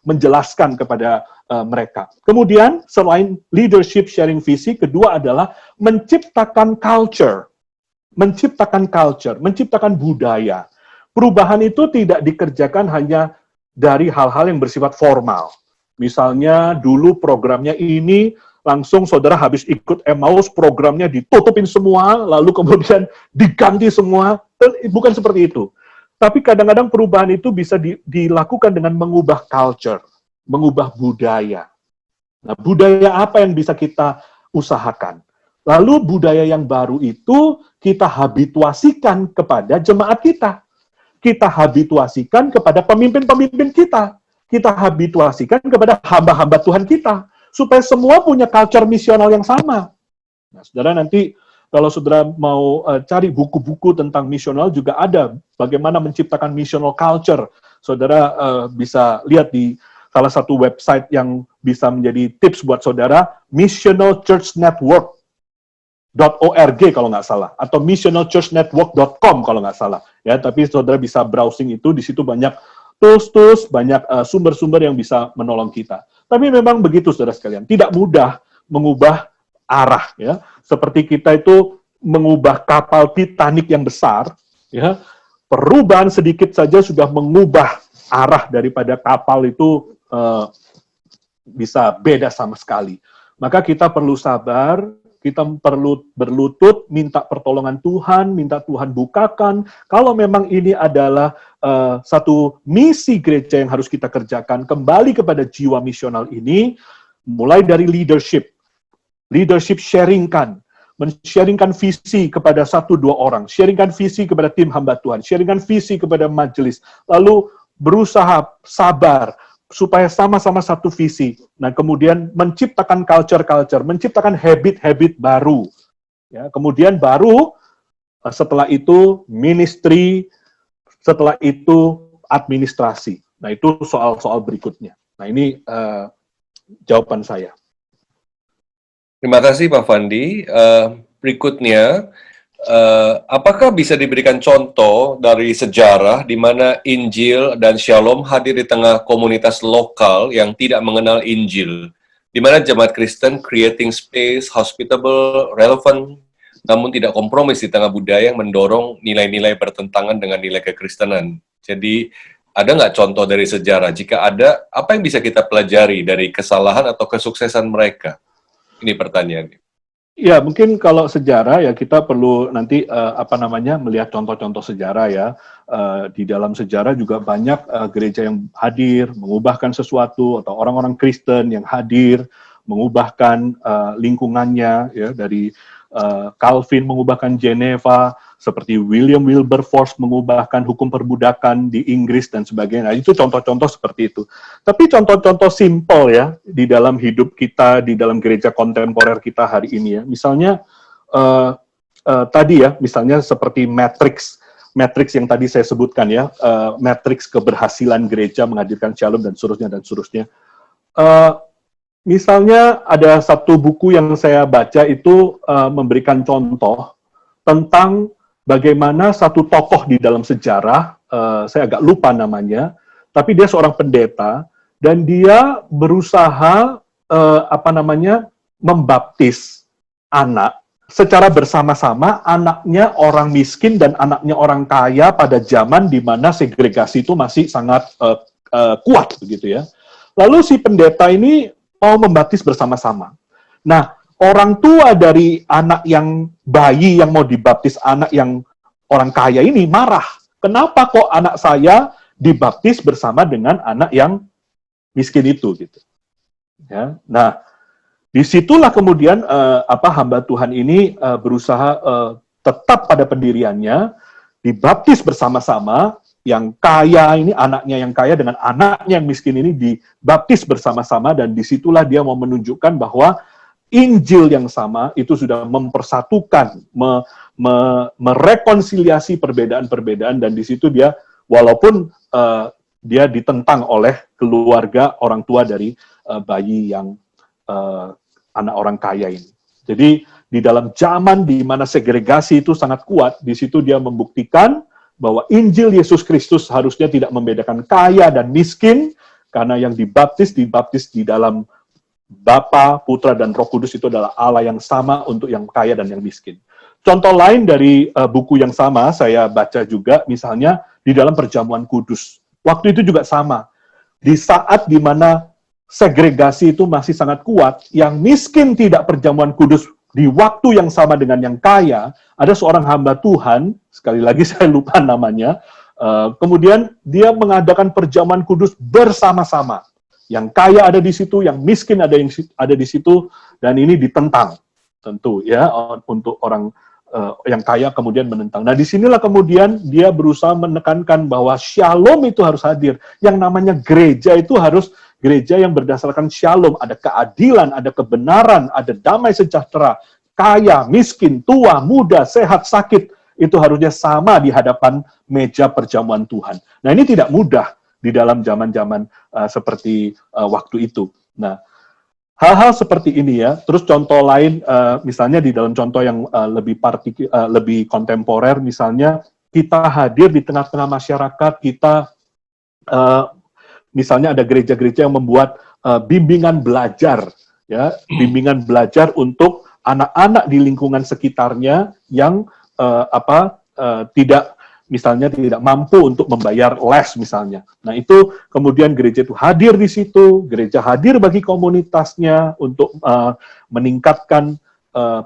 menjelaskan kepada mereka. Kemudian selain leadership sharing visi, kedua adalah menciptakan culture. Menciptakan budaya. Perubahan itu tidak dikerjakan hanya dari hal-hal yang bersifat formal. Misalnya dulu programnya ini, langsung saudara habis ikut Emmaus, programnya ditutupin semua, lalu kemudian diganti semua. Bukan seperti itu. Tapi kadang-kadang perubahan itu bisa dilakukan dengan mengubah culture, mengubah budaya. Nah, budaya apa yang bisa kita usahakan? Lalu budaya yang baru itu kita habituasikan kepada jemaat kita. Kita habituasikan kepada pemimpin-pemimpin kita. Kita habituasikan kepada hamba-hamba Tuhan kita. Supaya semua punya culture misional yang sama. Nah, saudara nanti kalau saudara mau cari buku-buku tentang misional juga ada bagaimana menciptakan missional culture. Saudara bisa lihat di salah satu website yang bisa menjadi tips buat saudara, missionalchurchnetwork.org kalau nggak salah, atau missionalchurchnetwork.com kalau nggak salah. Ya, tapi saudara bisa browsing itu, di situ banyak tools-tools, banyak sumber-sumber yang bisa menolong kita. Tapi memang begitu, saudara sekalian, tidak mudah mengubah arah, ya. Seperti kita itu mengubah kapal Titanic yang besar, ya. Perubahan sedikit saja sudah mengubah arah daripada kapal itu bisa beda sama sekali. Maka kita perlu sabar, kita perlu berlutut, minta pertolongan Tuhan, minta Tuhan bukakan. Kalau memang ini adalah satu misi gereja yang harus kita kerjakan, kembali kepada jiwa misional ini, mulai dari leadership sharingkan, men-sharingkan visi kepada 1-2 orang, sharingkan visi kepada tim hamba Tuhan, sharingkan visi kepada majelis, lalu berusaha sabar, supaya sama-sama satu visi. Nah, kemudian menciptakan culture, menciptakan habit-habit baru. Ya, kemudian baru setelah itu ministry, setelah itu administrasi. Nah, itu soal-soal berikutnya. Nah, ini jawaban saya. Terima kasih Pak Fandi. Berikutnya, apakah bisa diberikan contoh dari sejarah di mana Injil dan Shalom hadir di tengah komunitas lokal yang tidak mengenal Injil, di mana jemaat Kristen creating space, hospitable, relevant, namun tidak kompromis di tengah budaya yang mendorong nilai-nilai bertentangan dengan nilai kekristenan. Jadi, ada nggak contoh dari sejarah? Jika ada, apa yang bisa kita pelajari dari kesalahan atau kesuksesan mereka? Ini pertanyaannya. Ya, mungkin kalau sejarah ya kita perlu nanti melihat contoh-contoh sejarah ya. Di dalam sejarah juga banyak gereja yang hadir mengubahkan sesuatu, atau orang-orang Kristen yang hadir mengubahkan lingkungannya ya, dari Calvin mengubahkan Geneva, seperti William Wilberforce mengubahkan hukum perbudakan di Inggris dan sebagainya. Nah, itu contoh-contoh seperti itu. Tapi contoh-contoh simpel ya di dalam hidup kita, di dalam gereja kontemporer kita hari ini ya. Misalnya tadi ya, misalnya seperti matriks yang tadi saya sebutkan ya, matriks keberhasilan gereja menghadirkan shalom dan seterusnya. Misalnya ada satu buku yang saya baca itu memberikan contoh tentang bagaimana satu tokoh di dalam sejarah, saya agak lupa namanya, tapi dia seorang pendeta dan dia berusaha membaptis anak secara bersama-sama, anaknya orang miskin dan anaknya orang kaya pada zaman di mana segregasi itu masih sangat kuat begitu ya. Lalu si pendeta ini mau membaptis bersama-sama. Nah, orang tua dari anak yang bayi yang mau dibaptis anak yang orang kaya ini marah. Kenapa kok anak saya dibaptis bersama dengan anak yang miskin itu gitu. Ya. Nah, disitulah kemudian hamba Tuhan ini berusaha tetap pada pendiriannya, dibaptis bersama-sama. Yang kaya ini, anaknya yang kaya dengan anaknya yang miskin ini dibaptis bersama-sama, dan disitulah dia mau menunjukkan bahwa Injil yang sama itu sudah mempersatukan, merekonsiliasi perbedaan-perbedaan, dan di situ dia, walaupun dia ditentang oleh keluarga orang tua dari bayi yang anak orang kaya ini. Jadi di dalam zaman di mana segregasi itu sangat kuat, di situ dia membuktikan bahwa Injil Yesus Kristus harusnya tidak membedakan kaya dan miskin, karena yang dibaptis di dalam Bapa, Putra, dan Roh Kudus itu adalah Allah yang sama untuk yang kaya dan yang miskin. Contoh lain dari buku yang sama, saya baca juga, misalnya di dalam Perjamuan Kudus. Waktu itu juga sama. Di saat di mana segregasi itu masih sangat kuat, yang miskin tidak Perjamuan Kudus di waktu yang sama dengan yang kaya, ada seorang hamba Tuhan, sekali lagi saya lupa namanya, kemudian dia mengadakan perjamuan kudus bersama-sama. Yang kaya ada di situ, yang miskin ada di situ, dan ini ditentang, tentu ya, untuk orang yang kaya kemudian menentang. Nah, disinilah kemudian dia berusaha menekankan bahwa shalom itu harus hadir. Yang namanya gereja itu harus gereja yang berdasarkan shalom, ada keadilan, ada kebenaran, ada damai sejahtera, kaya, miskin, tua, muda, sehat, sakit, itu harusnya sama di hadapan meja perjamuan Tuhan. Nah, ini tidak mudah di dalam zaman-zaman seperti waktu itu. Nah, hal-hal seperti ini ya. Terus contoh lain, misalnya di dalam contoh yang lebih kontemporer, misalnya kita hadir di tengah-tengah masyarakat, kita misalnya ada gereja-gereja yang membuat bimbingan belajar, ya, bimbingan belajar untuk anak-anak di lingkungan sekitarnya yang tidak mampu untuk membayar les misalnya. Nah, itu kemudian gereja itu hadir di situ, gereja hadir bagi komunitasnya untuk meningkatkan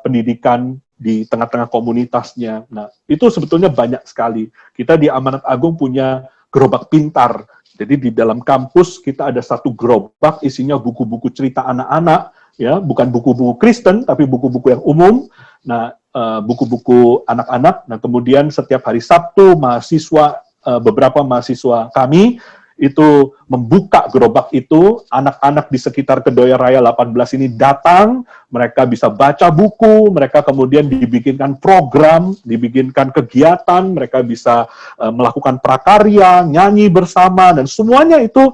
pendidikan di tengah-tengah komunitasnya. Nah, itu sebetulnya banyak sekali. Kita di Amanat Agung punya gerobak pintar. Jadi di dalam kampus kita ada satu gerobak isinya buku-buku cerita anak-anak, ya, bukan buku-buku Kristen, tapi buku-buku yang umum. Nah, buku-buku anak-anak. Nah, kemudian setiap hari Sabtu, beberapa mahasiswa kami itu membuka gerobak itu, anak-anak di sekitar Kedoya Raya 18 ini datang, mereka bisa baca buku, mereka kemudian dibikinkan program, dibikinkan kegiatan, mereka bisa melakukan prakarya, nyanyi bersama, dan semuanya itu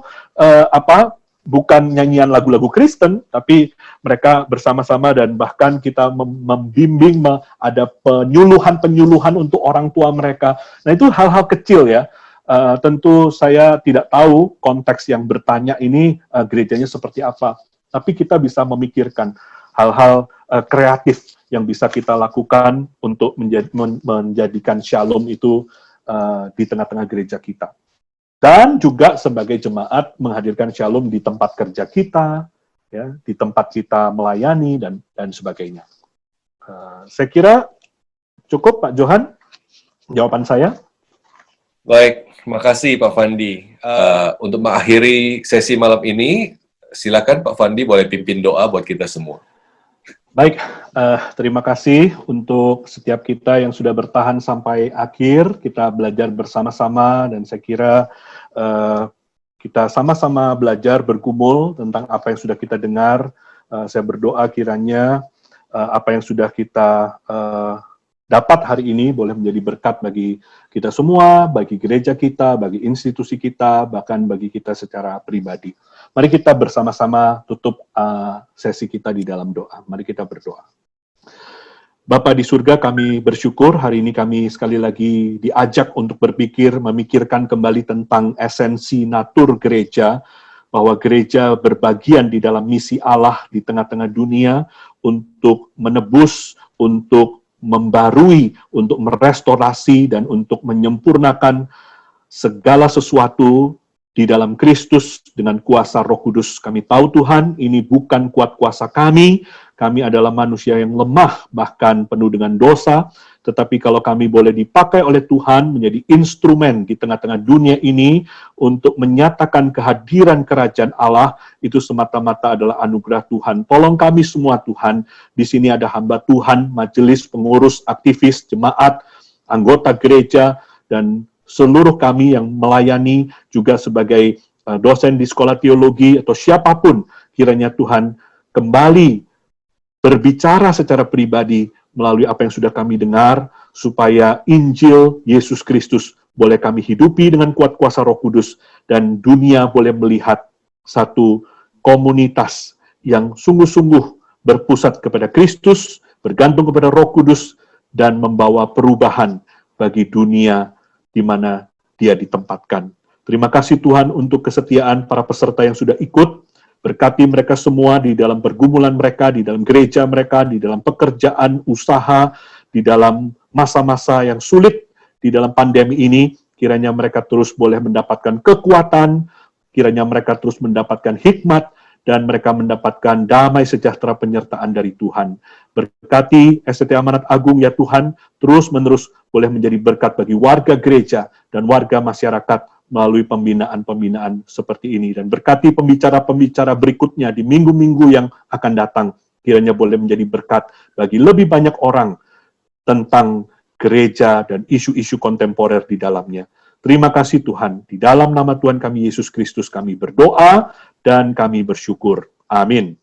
bukan nyanyian lagu-lagu Kristen, tapi mereka bersama-sama dan bahkan kita membimbing, ada penyuluhan-penyuluhan untuk orang tua mereka. Nah, itu hal-hal kecil ya. Tentu saya tidak tahu konteks yang bertanya ini gerejanya seperti apa, tapi kita bisa memikirkan hal-hal kreatif yang bisa kita lakukan untuk menjadikan shalom itu di tengah-tengah gereja kita. Dan juga sebagai jemaat menghadirkan shalom di tempat kerja kita, ya, di tempat kita melayani dan sebagainya. Saya kira cukup, Pak Johan, jawaban saya. Baik, terima kasih Pak Fandi. Untuk mengakhiri sesi malam ini, silakan Pak Fandi boleh pimpin doa buat kita semua. Baik, terima kasih untuk setiap kita yang sudah bertahan sampai akhir. Kita belajar bersama-sama dan saya kira kita sama-sama belajar bergumul tentang apa yang sudah kita dengar. Saya berdoa kiranya apa yang sudah kita dapat hari ini boleh menjadi berkat bagi kita semua, bagi gereja kita, bagi institusi kita, bahkan bagi kita secara pribadi. Mari kita bersama-sama tutup sesi kita di dalam doa. Mari kita berdoa. Bapa di surga, kami bersyukur hari ini kami sekali lagi diajak untuk memikirkan kembali tentang esensi natur gereja, bahwa gereja berbagian di dalam misi Allah di tengah-tengah dunia untuk menebus, untuk membarui, untuk merestorasi, dan untuk menyempurnakan segala sesuatu di dalam Kristus dengan kuasa Roh Kudus. Kami tahu Tuhan, ini bukan kuat kuasa kami adalah manusia yang lemah, bahkan penuh dengan dosa, tetapi kalau kami boleh dipakai oleh Tuhan menjadi instrumen di tengah-tengah dunia ini untuk menyatakan kehadiran kerajaan Allah, itu semata-mata adalah anugerah Tuhan. Tolong kami semua Tuhan, di sini ada hamba Tuhan, majelis, pengurus, aktivis, jemaat, anggota gereja, dan seluruh kami yang melayani juga sebagai dosen di sekolah teologi atau siapapun, kiranya Tuhan kembali berbicara secara pribadi melalui apa yang sudah kami dengar, supaya Injil Yesus Kristus boleh kami hidupi dengan kuat kuasa Roh Kudus, dan dunia boleh melihat satu komunitas yang sungguh-sungguh berpusat kepada Kristus, bergantung kepada Roh Kudus, dan membawa perubahan bagi dunia di mana dia ditempatkan. Terima kasih Tuhan untuk kesetiaan para peserta yang sudah ikut. Berkati mereka semua di dalam pergumulan mereka, di dalam gereja mereka, di dalam pekerjaan, usaha, di dalam masa-masa yang sulit, di dalam pandemi ini. Kiranya mereka terus boleh mendapatkan kekuatan, kiranya mereka terus mendapatkan hikmat, dan mereka mendapatkan damai sejahtera penyertaan dari Tuhan. Berkati SDT Amanat Agung ya Tuhan, terus-menerus boleh menjadi berkat bagi warga gereja dan warga masyarakat melalui pembinaan-pembinaan seperti ini. Dan berkati pembicara-pembicara berikutnya di minggu-minggu yang akan datang, kiranya boleh menjadi berkat bagi lebih banyak orang tentang gereja dan isu-isu kontemporer di dalamnya. Terima kasih Tuhan, di dalam nama Tuhan kami Yesus Kristus kami berdoa dan kami bersyukur. Amin.